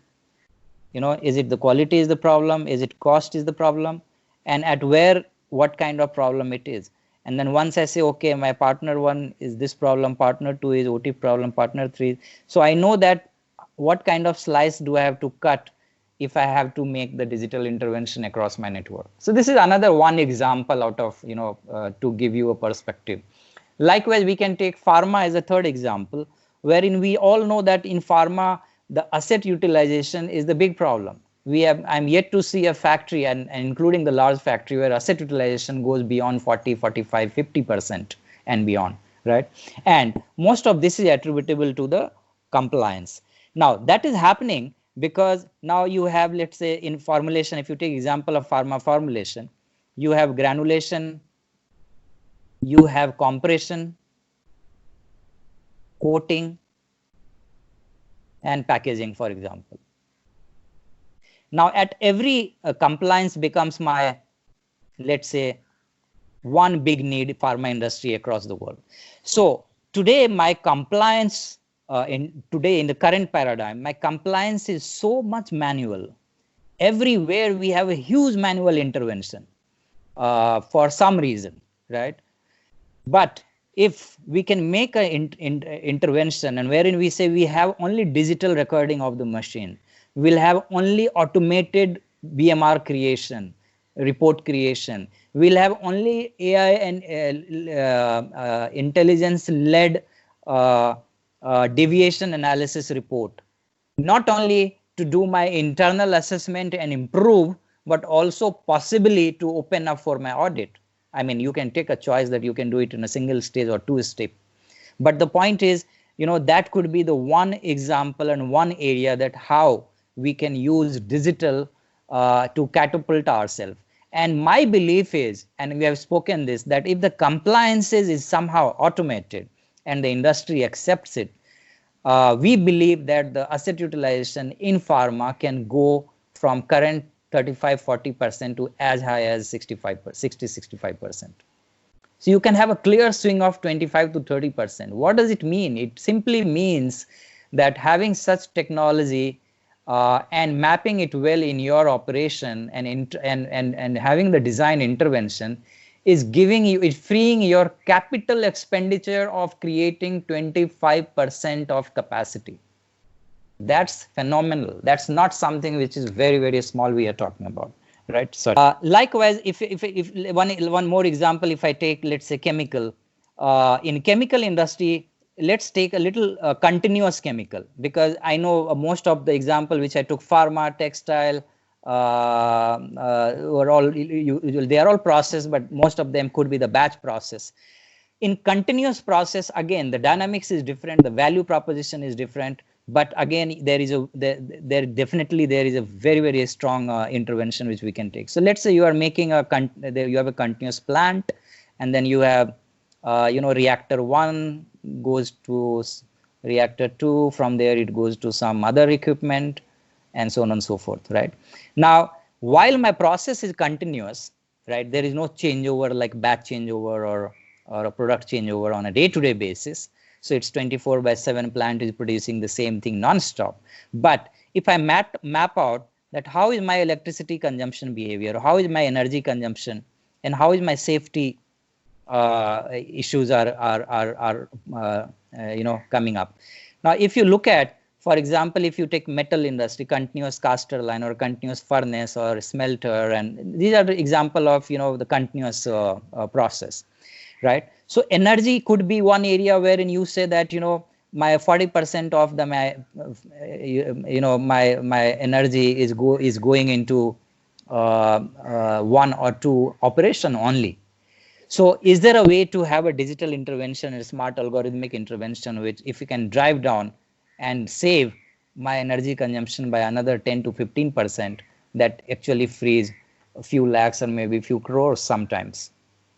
Is it the quality is the problem? Is it cost is the problem? And at where, what kind of problem it is? And then once I say, okay, my partner 1 is this problem, partner 2 is OTIF problem, partner 3. So I know that what kind of slice do I have to cut if I have to make the digital intervention across my network. So this is another one example out of, to give you a perspective. Likewise, we can take pharma as a third example, wherein we all know that in pharma, the asset utilization is the big problem. I'm yet to see a factory, and including the large factory, where asset utilization goes beyond 40, 45, 50% and beyond, right? And most of this is attributable to the compliance. Now, that is happening because now you have, let's say, in formulation, if you take example of pharma formulation, you have granulation, you have compression, coating, and packaging, for example. Now at every compliance becomes my, let's say, one big need pharma industry across the world. So today my compliance in the current paradigm, my compliance is so much manual. Everywhere we have a huge manual intervention for some reason, right? But if we can make an intervention and wherein we say we have only digital recording of the machine, we'll have only automated BMR creation, report creation, we'll have only AI and intelligence-led deviation analysis report, not only to do my internal assessment and improve, but also possibly to open up for my audit. I mean, you can take a choice that you can do it in a single stage or two step. But the point is, that could be the one example and one area that how we can use digital to catapult ourselves. And my belief is, and we have spoken this, that if the compliances is somehow automated and the industry accepts it, we believe that the asset utilization in pharma can go from current 35-40% to as high as 60-65%. So you can have a clear swing of 25 to 30%. What does it mean? It simply means that having such technology and mapping it well in your operation and having the design intervention is freeing your capital expenditure of creating 25% of capacity. That's phenomenal. That's not something which is very, very small we are talking about, right? So likewise, if one more example, if I take, let's say, chemical, in chemical industry, let's take a little continuous chemical, because I know most of the example which I took, pharma, textile, were all they are all process, but most of them could be the batch process. In continuous process, again, the dynamics is different, the value proposition is different, but again, there definitely is a very, very strong intervention which we can take. So let's say you are making you have a continuous plant, and then you have reactor 1 goes to reactor 2, from there it goes to some other equipment, and so on and so forth, right? Now, while my process is continuous, right, there is no changeover like batch changeover or a product changeover on a day-to-day basis. So it's 24/7 plant is producing the same thing non-stop. But if I map out that how is my electricity consumption behavior, how is my energy consumption, and how is my safety issues are coming up. Now, if you look at, for example, if you take metal industry, continuous caster line or continuous furnace or smelter, and these are the example of the continuous process, right? So energy could be one area wherein you say that my 40% of the my energy is going into 1 or 2 operation only. So is there a way to have a digital intervention, a smart algorithmic intervention, which if you can drive down and save my energy consumption by another 10 to 15%, that actually frees a few lakhs or maybe a few crores sometimes,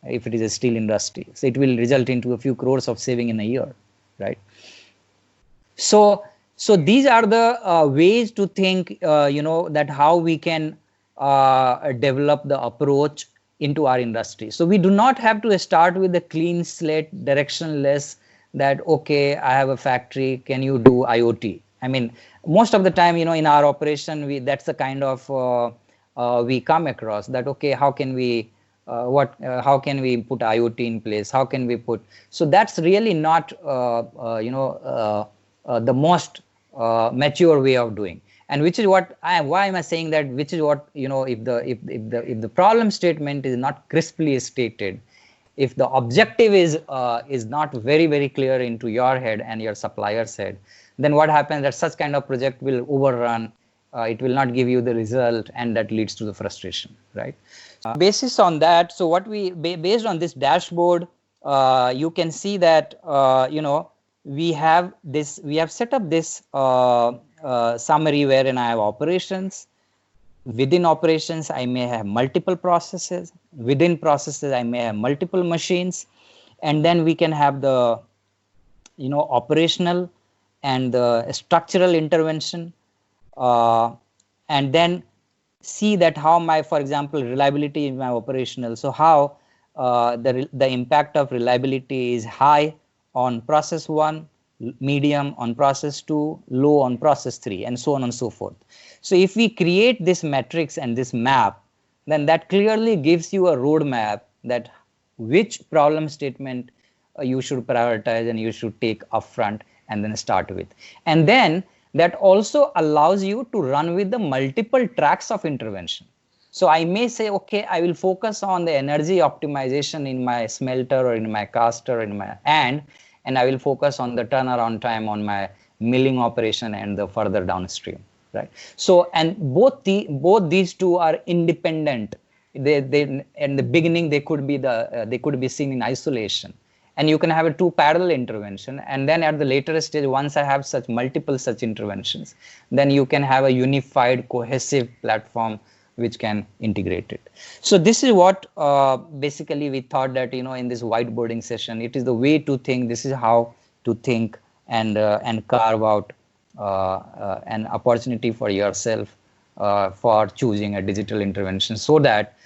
if it is a steel industry. So it will result into a few crores of saving in a year, right? So these are the ways to think, that how we can develop the approach into our industry. So we do not have to start with a clean slate, directionless, that, okay, I have a factory, can you do IoT? I mean, most of the time, in our operation, that's the kind of we come across that, okay, how can we how can we put IoT in place? How can we put? So that's really not the most mature way of doing. And which is what why am I saying that? Which is what if the problem statement is not crisply stated, if the objective is not very, very clear into your head and your supplier's head, then what happens that such kind of project will overrun. It will not give you the result, and that leads to the frustration, right? Basis on that, so what based on this dashboard, you can see that we have set up this summary wherein I have operations. Within operations, I may have multiple processes. Within processes, I may have multiple machines, and then we can have the operational and the structural intervention, and then see that how my, for example, reliability in my operational. So how the impact of reliability is high on process 1, medium on process 2, low on process 3, and so on and so forth. So if we create this matrix and this map, then that clearly gives you a roadmap that which problem statement you should prioritize and you should take upfront and then start with. And then that also allows you to run with the multiple tracks of intervention. So I may say, okay, I will focus on the energy optimization in my smelter or in my caster or in my and I will focus on the turnaround time on my milling operation and the further downstream, right? So, and both these two are independent. They in the beginning they could be seen in isolation, and you can have a 2 parallel intervention, and then at the later stage, once I have such multiple such interventions, then you can have a unified cohesive platform which can integrate it. So this is what basically we thought that, you know, in this whiteboarding session, it is the way to think. This is how to think and carve out an opportunity for yourself for choosing a digital intervention, so that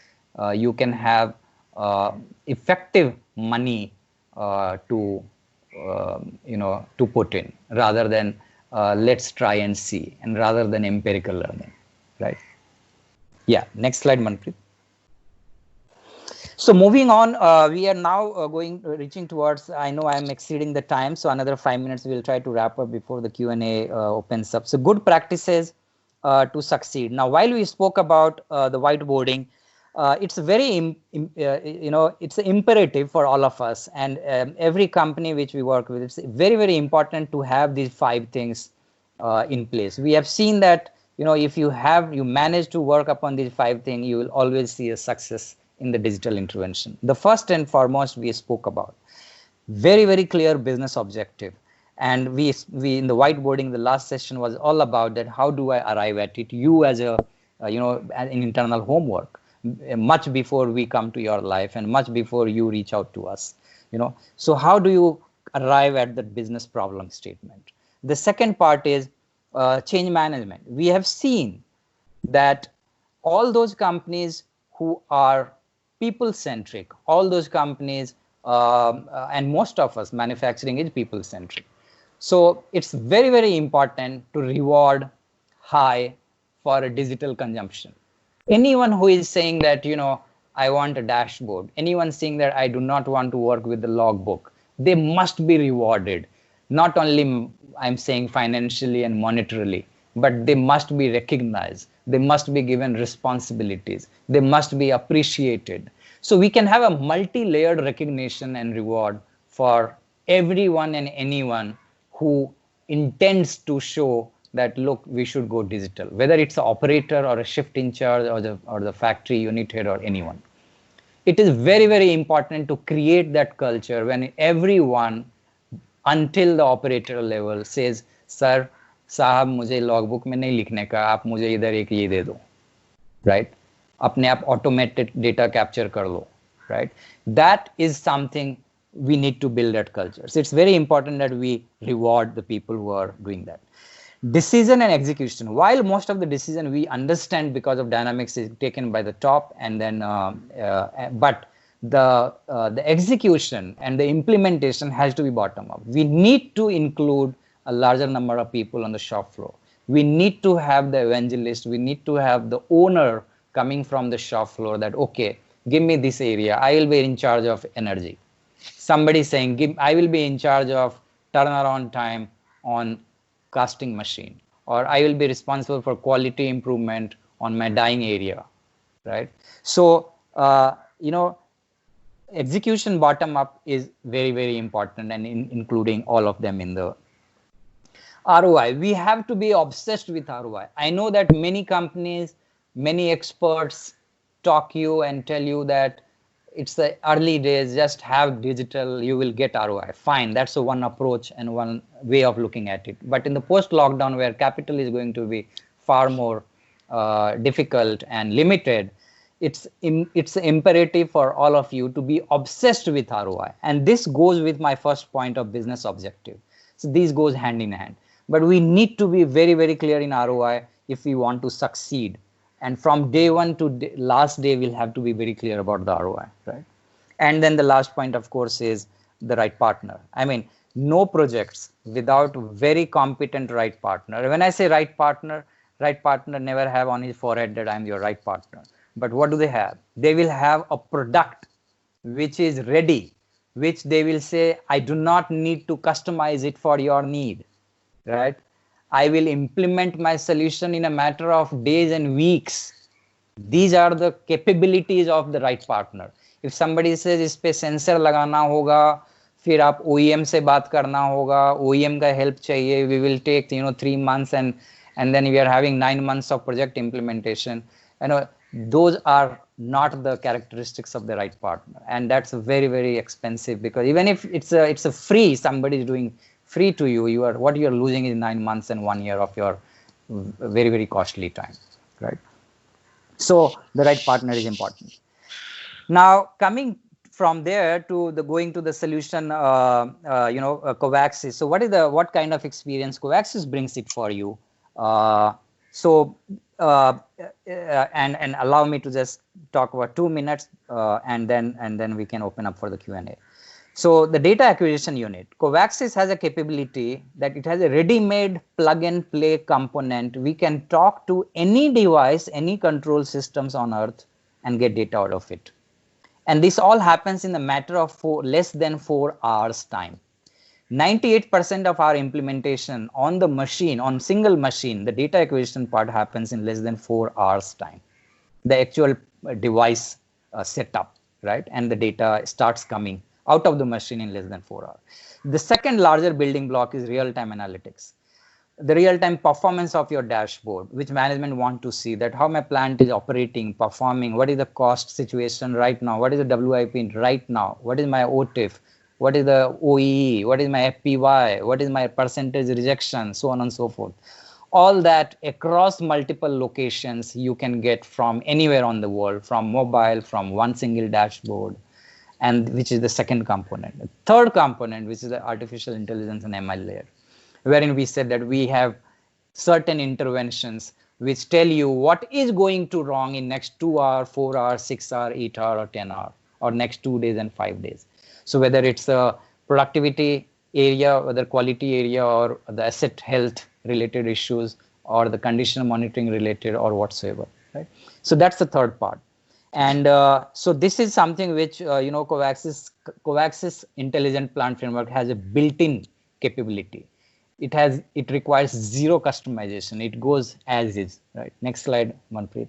you can have effective money to to put in, rather than let's try and see, and rather than empirical learning, right? Yeah, next slide, Manpreet. So moving on, we are now reaching towards, I know I am exceeding the time, so another 5 minutes we'll try to wrap up before the Q&A opens up. So good practices to succeed. Now, while we spoke about the whiteboarding, it's very, it's imperative for all of us, and every company which we work with, it's very, very important to have these 5 things in place. We have seen that, you know, if you manage to work upon these 5 things, you will always see a success in the digital intervention. The first and foremost we spoke about, very, very clear business objective. And we in the whiteboarding, the last session was all about that. How do I arrive at it? You as a, an internal homework, much before we come to your life and much before you reach out to us, So how do you arrive at the business problem statement? The second part is change management. We have seen that all those companies who are people-centric, all those companies, and most of us, manufacturing is people-centric. So it's very, very important to reward high for a digital consumption. Anyone who is saying that, I want a dashboard, anyone saying that I do not want to work with the logbook, they must be rewarded. Not only I'm saying financially and monetarily, but they must be recognized. They must be given responsibilities. They must be appreciated. So we can have a multi-layered recognition and reward for everyone and anyone who intends to show that, look, we should go digital, whether it's an operator or a shift in charge or the factory unit head or anyone. It is very, very important to create that culture when everyone, until the operator level, says, sir, साहब मुझे logbook में नहीं लिखने का, आप मुझे इधर एक ये दे दो, right? अपने आप ऑटोमेटेड डेटा कैप्चर कर लो, right? That is something we need to build that culture. So it's very important that we reward the people who are doing that. Decision and execution. While most of the decision we understand because of dynamics is taken by the top, and then but the execution and the implementation has to be bottom up. We need to include a larger number of people on the shop floor. We need to have the evangelist. We need to have the owner coming from the shop floor that, okay, give me this area. I will be in charge of energy. Somebody saying, I will be in charge of turnaround time on casting machine, or I will be responsible for quality improvement on my dyeing area, right? So, execution bottom up is very, very important, and including all of them in the ROI. We have to be obsessed with ROI. I know that many companies, many experts talk you and tell you that it's the early days, just have digital, you will get ROI. Fine, that's one approach and one way of looking at it. But in the post-lockdown, where capital is going to be far more difficult and limited, it's imperative for all of you to be obsessed with ROI. And this goes with my first point of business objective. So these goes hand in hand. But we need to be very, very clear in ROI if we want to succeed And from day one to last day, we'll have to be very clear about the ROI, right? And then the last point, of course, is the right partner. I mean, no projects without very competent right partner. When I say right partner never have on his forehead that I'm your right partner. But what do they have? They will have a product which is ready, which they will say, I do not need to customize it for your need, right? I will implement my solution in a matter of days and weeks. These are the capabilities of the right partner. If somebody says इस पे sensor लगाना होगा, फिर आप OEM से बात करना होगा, OEM का help चाहिए, we will take 3 months and then we are having 9 months of project implementation. Those are not the characteristics of the right partner, and that's very, very expensive, because even if it's a free, somebody is doing free to you, what you are losing is 9 months and 1 year of your very, very costly time, right? So the right partner is important. Now, coming from there to going to the solution, Covaxis. So what kind of experience Covaxis brings it for you? And allow me to just talk about 2 minutes, and then we can open up for the Q&A. So the data acquisition unit, Covaxis has a capability that it has a ready-made plug-and-play component. We can talk to any device, any control systems on Earth, and get data out of it. And this all happens in a matter of less than 4 hours time. 98% of our implementation on the machine, on single machine, the data acquisition part happens in less than 4 hours time. The actual device setup, right? And the data starts coming out of the machine in less than 4 hours. The second larger building block is real-time analytics. The real-time performance of your dashboard, which management want to see, that how my plant is operating, performing, what is the cost situation right now, what is the WIP right now, what is my OTIF, what is the OEE, what is my FPY, what is my percentage rejection, so on and so forth. All that across multiple locations you can get from anywhere on the world, from mobile, from one single dashboard, and which is the second component. The third component, which is the artificial intelligence and ML layer, wherein we said that we have certain interventions which tell you what is going to wrong in next 2 hours, 4 hours, 6 hours, 8 hours, or 10 hours, or next 2 days and 5 days. So whether it's a productivity area, or the quality area, or the asset health related issues, or the condition monitoring related, or whatsoever, right? So that's the third part. And so this is something which, Covaxis Intelligent Plant Framework has a built-in capability. It requires zero customization. It goes as is, right? Next slide, Manpreet.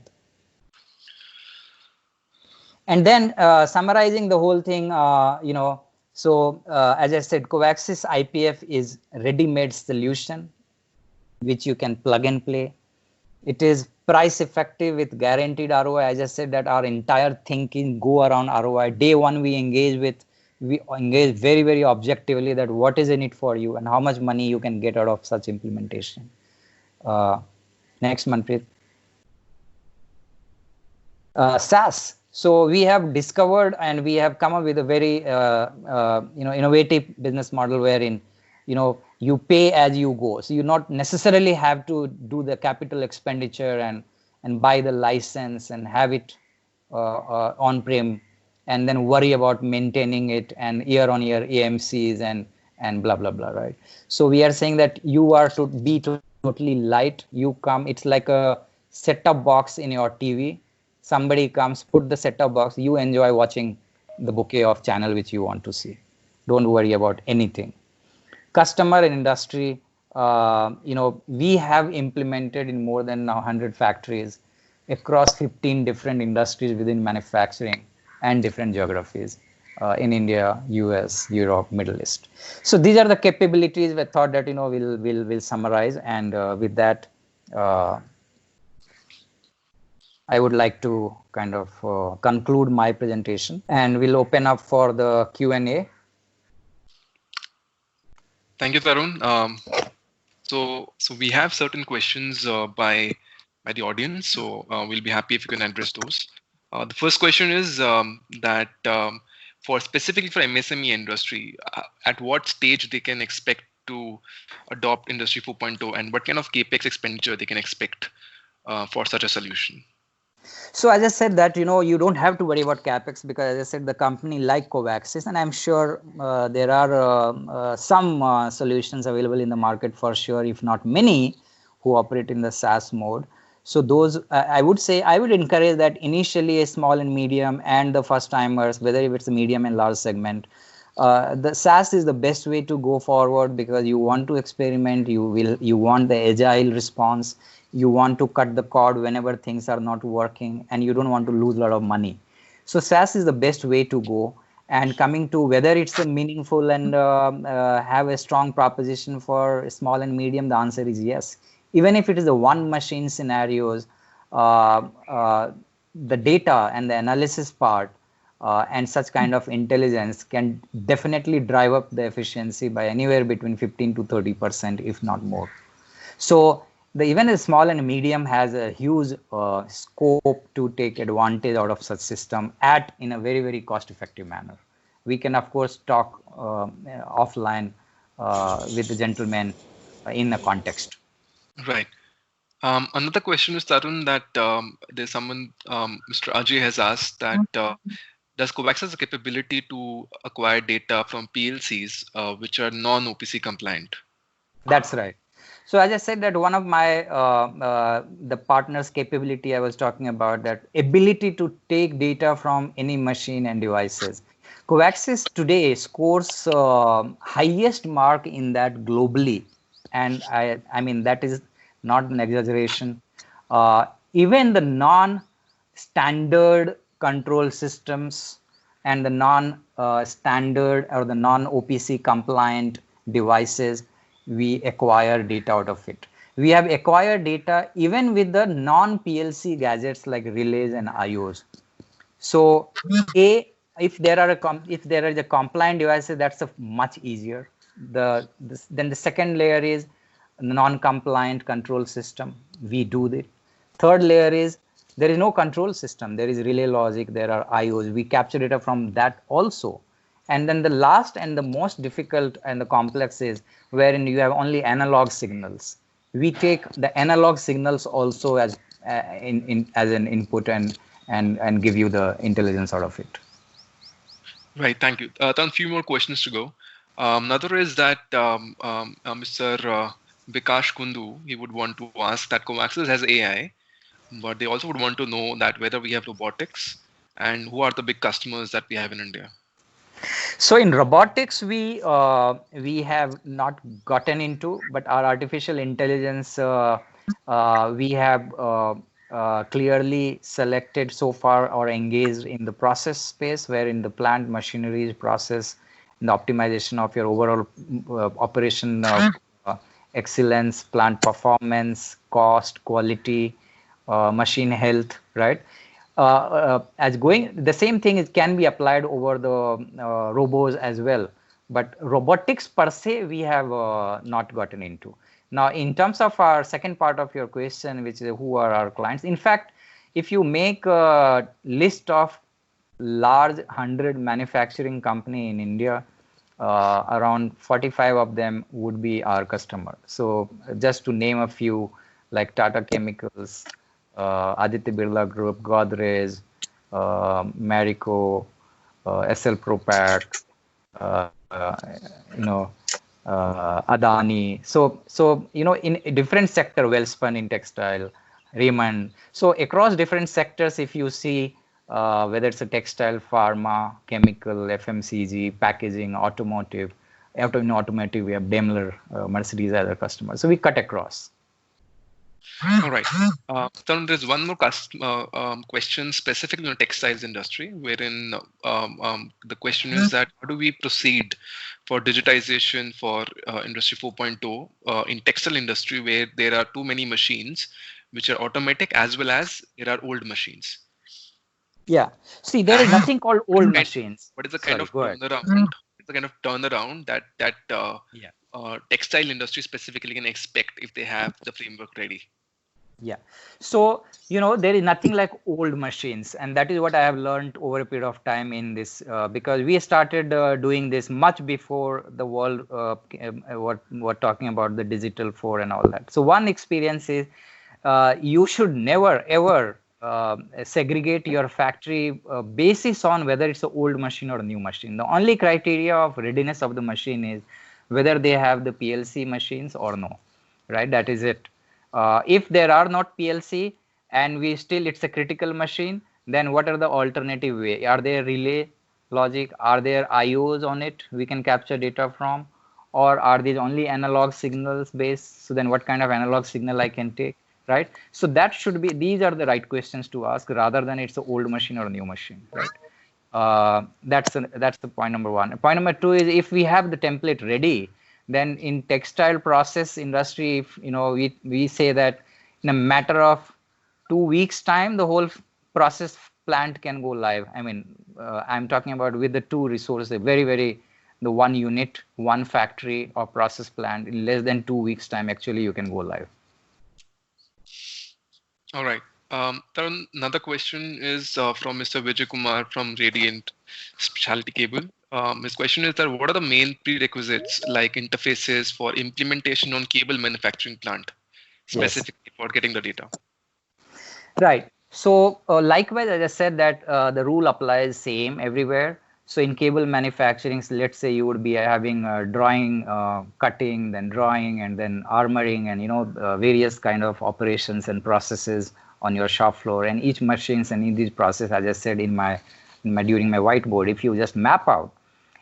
And then summarizing the whole thing, as I said, Covaxis IPF is ready-made solution, which you can plug and play. It is price effective with guaranteed ROI. As I said, that our entire thinking go around ROI. Day one, we engage very, very objectively that what is in it for you and how much money you can get out of such implementation. Next, Manpreet. SaaS. So we have discovered and we have come up with a very innovative business model wherein you pay as you go. So you not necessarily have to do the capital expenditure and buy the license and have it on-prem and then worry about maintaining it and year-on-year AMCs and blah, blah, blah, right? So we are saying that you are to be totally light. You come, it's like a set-top box in your TV. Somebody comes, put the set-top box, you enjoy watching the bouquet of channel which you want to see. Don't worry about anything. Customer and industry, we have implemented in more than 100 factories across 15 different industries within manufacturing and different geographies in India, US, Europe, Middle East. So these are the capabilities we thought that we'll summarize, and with that, I would like to kind of conclude my presentation, and we'll open up for the Q&A. Thank you, Tarun. So we have certain questions by the audience, so we'll be happy if you can address those. The first question is that specifically for MSME industry, at what stage they can expect to adopt Industry 4.0, and what kind of capex expenditure they can expect for such a solution? So as I said that, you don't have to worry about capex, because as I said, the company like Covaxis, and I'm sure there are some solutions available in the market for sure, if not many, who operate in the SaaS mode. So those, I would say, I would encourage that initially a small and medium and the first timers, whether if it's a medium and large segment, the SaaS is the best way to go forward, because you want to experiment, you want the agile response, you want to cut the cord whenever things are not working, and you don't want to lose a lot of money. So SaaS is the best way to go. And coming to whether it's a meaningful and have a strong proposition for small and medium, the answer is yes. Even if it is a one machine scenarios, uh, uh, the data and the analysis part and such kind of intelligence can definitely drive up the efficiency by anywhere between 15 to 30%, if not more. So even a small and medium has a huge scope to take advantage out of such system at in a very, very cost effective manner. We can of course talk offline with the gentleman in a context. Right. Another question is, Tarun, that there's someone, Mr. Ajay has asked that does Covax has the capability to acquire data from PLCs which are non-OPC compliant? That's right. So as I said that one of my the partner's capability I was talking about, that ability to take data from any machine and devices. Covaxis today scores highest mark in that globally, and I mean that is not an exaggeration. Even the non-standard control systems and the non-standard or the non-OPC compliant devices, we acquire data out of it. We have acquired data even with the non-PLC gadgets like relays and IOs. So, if there are the compliant devices, that's a much easier. Then the second layer is non-compliant control system. We do it. Third layer is there is no control system. There is relay logic. There are IOs. We capture data from that also. And then the last and the most difficult and the complex is wherein you have only analog signals. We take the analog signals also as as an input and give you the intelligence out of it. Right. Thank you. Then a few more questions to go. Another is that Mr. Bikash Kundu, he would want to ask that Covaxis has AI, but they also would want to know that whether we have robotics and who are the big customers that we have in India. So in robotics, we have not gotten into, but our artificial intelligence we have clearly selected so far or engaged in the process space, where in the plant machinery process, in the optimization of your overall operation excellence, plant performance, cost, quality, machine health, right? As going the same thing is can be applied over the robots as well, but robotics per se we have not gotten into. Now in terms of our second part of your question, which is who are our clients, in fact if you make a list of large 100 manufacturing company in India, around 45 of them would be our customer. So just to name a few, like Tata Chemicals, Aditya Birla Group, Godrej, Marico, SL Propack, uh, uh, you know, Adani. So in different sector, Wellspun in textile, Raymond. So across different sectors, if you see whether it's a textile, pharma, chemical, FMCG, packaging, automotive. In automotive, we have Daimler, Mercedes as our customers. So we cut across. All right. Tarun, there's one more question specifically on the textiles industry, wherein the question is that how do we proceed for digitization for Industry 4.0 in textile industry, where there are too many machines which are automatic as well as there are old machines. Yeah. See, there is nothing called old machines. What is the kind of turnaround? It's the kind of turnaround that textile industry specifically can expect if they have the framework ready. Yeah. So, there is nothing like old machines. And that is what I have learned over a period of time in this, because we started doing this much before the world, what we're talking about the digital 4 and all that. So one experience is you should never, ever segregate your factory basis on whether it's an old machine or a new machine. The only criteria of readiness of the machine is whether they have the PLC machines or no, right? That is it. If there are not PLC and we still it's a critical machine, then what are the alternative way? Are there relay logic? Are there IOs on it we can capture data from? Or are these only analog signals based? So then what kind of analog signal I can take, right? So that should be, these are the right questions to ask rather than it's an old machine or a new machine, right? That's the point number one. Point number two is if we have the template ready, then in textile process industry, if we say that in a matter of 2 weeks time, the whole process plant can go live. I mean, I'm talking about with the two resources, the one unit, one factory or process plant in less than 2 weeks time, actually you can go live. All right. Tarun, another question is from Mr. Vijay Kumar from Radiant Specialty Cable. His question is that what are the main prerequisites like interfaces for implementation on cable manufacturing plant, specifically for getting the data? Right. So likewise, as I said that the rule applies same everywhere. So in cable manufacturing, so let's say you would be having drawing, cutting, then drawing, and then armoring, and various kind of operations and processes on your shop floor. And each machines and in this process, as I said during my whiteboard, if you just map out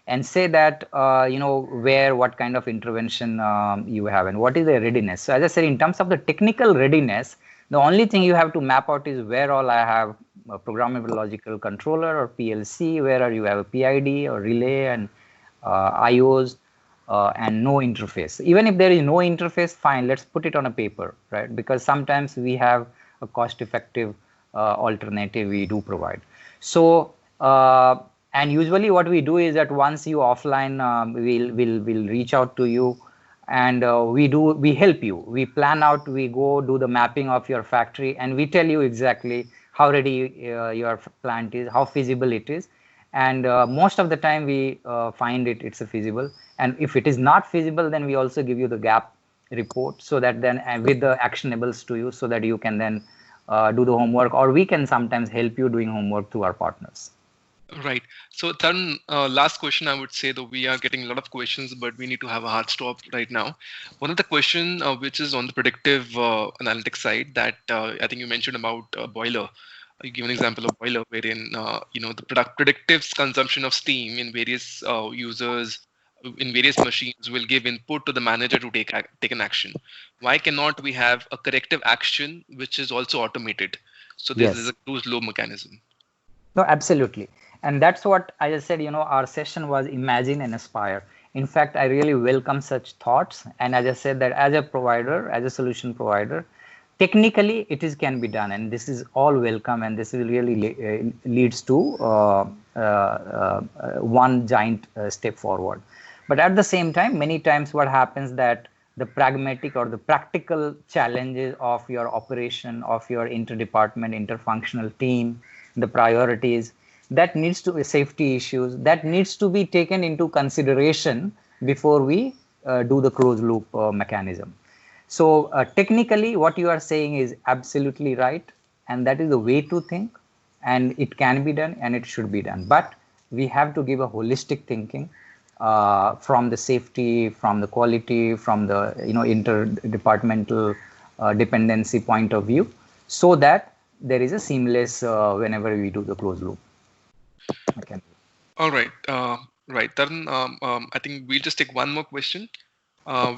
and say that where what kind of intervention you have and what is the readiness. So as I said, in terms of the technical readiness, the only thing you have to map out is where all I have a programmable logical controller or PLC, where you have a PID or relay and IOs and no interface. Even if there is no interface, fine, let's put it on a paper, right? Because sometimes we have a cost-effective alternative we do provide. So and usually what we do is that once you offline, we'll reach out to you. And we help you. We plan out, we go do the mapping of your factory, and we tell you exactly how ready your plant is, how feasible it is. And most of the time we find it's feasible. And if it is not feasible, then we also give you the gap report so that then with the actionables to you so that you can then do the homework, or we can sometimes help you doing homework through our partners. Right. So Tarun, last question, I would say, though we are getting a lot of questions, but we need to have a hard stop right now. One of the question which is on the predictive analytics side that I think you mentioned about boiler. You give an example of boiler wherein the predictive consumption of steam in various users in various machines will give input to the manager to take an action. Why cannot we have a corrective action which is also automated? So this is a closed loop mechanism. No, absolutely. And that's what I just said, our session was imagine and aspire. In fact, I really welcome such thoughts. And as I said that as a provider, as a solution provider, technically it can be done. And this is all welcome. And this will really leads to one giant step forward. But at the same time, many times what happens that the pragmatic or the practical challenges of your operation, of your interdepartment, interfunctional team, the priorities, that needs to be safety issues that needs to be taken into consideration before we do the closed loop mechanism. So technically what you are saying is absolutely right, and that is the way to think, and it can be done and it should be done, but we have to give a holistic thinking from the safety, from the quality, from the interdepartmental dependency point of view, so that there is a seamless whenever we do the closed loop. Okay. All right. Right. Tarun, I think we'll just take one more question,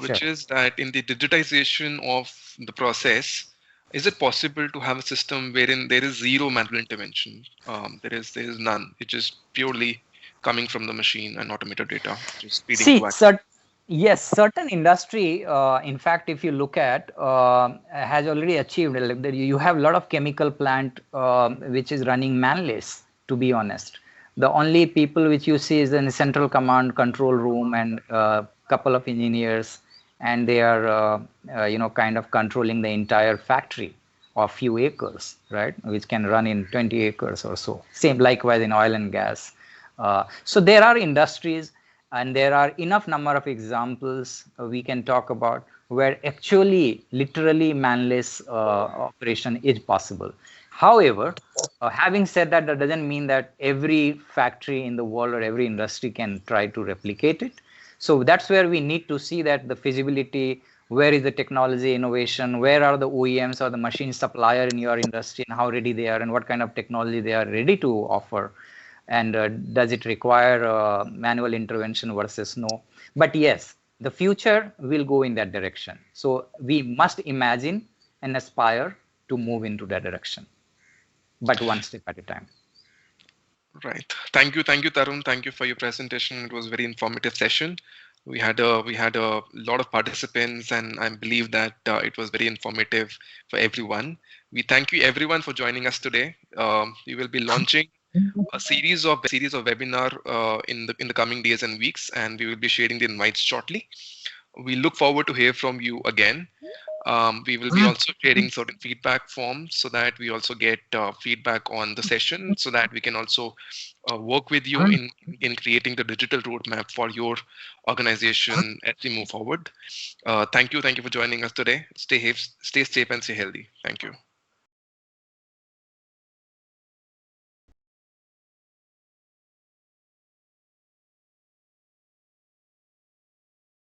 which is that in the digitization of the process, is it possible to have a system wherein there is zero manual intervention? There is none. It's just purely coming from the machine and automated data. Just feeding Yes, certain industry, in fact, if you look at, has already achieved, you have a lot of chemical plant which is running manless, to be honest. The only people which you see is in the central command control room and a couple of engineers, and they are, kind of controlling the entire factory of few acres, right, which can run in 20 acres or so. Same likewise in oil and gas. So there are industries, and there are enough number of examples we can talk about where actually literally manless operation is possible. However, having said that, that doesn't mean that every factory in the world or every industry can try to replicate it. So that's where we need to see that the feasibility, where is the technology innovation, where are the OEMs or the machine supplier in your industry, and how ready they are, and what kind of technology they are ready to offer, and does it require manual intervention versus no. But yes, the future will go in that direction. So we must imagine and aspire to move into that direction, but one step at a time. Right. Thank you, Tarun. Thank you for your presentation. It was a very informative session. We had a lot of participants, and I believe that it was very informative for everyone. We thank you everyone for joining us today. We will be launching a series of webinar in the coming days and weeks, and we will be sharing the invites shortly. We look forward to hear from you again. We will be also sharing certain feedback forms so that we also get feedback on the session, so that we can also work with you in creating the digital roadmap for your organization as we move forward. Thank you for joining us today. Stay safe and stay healthy. Thank you.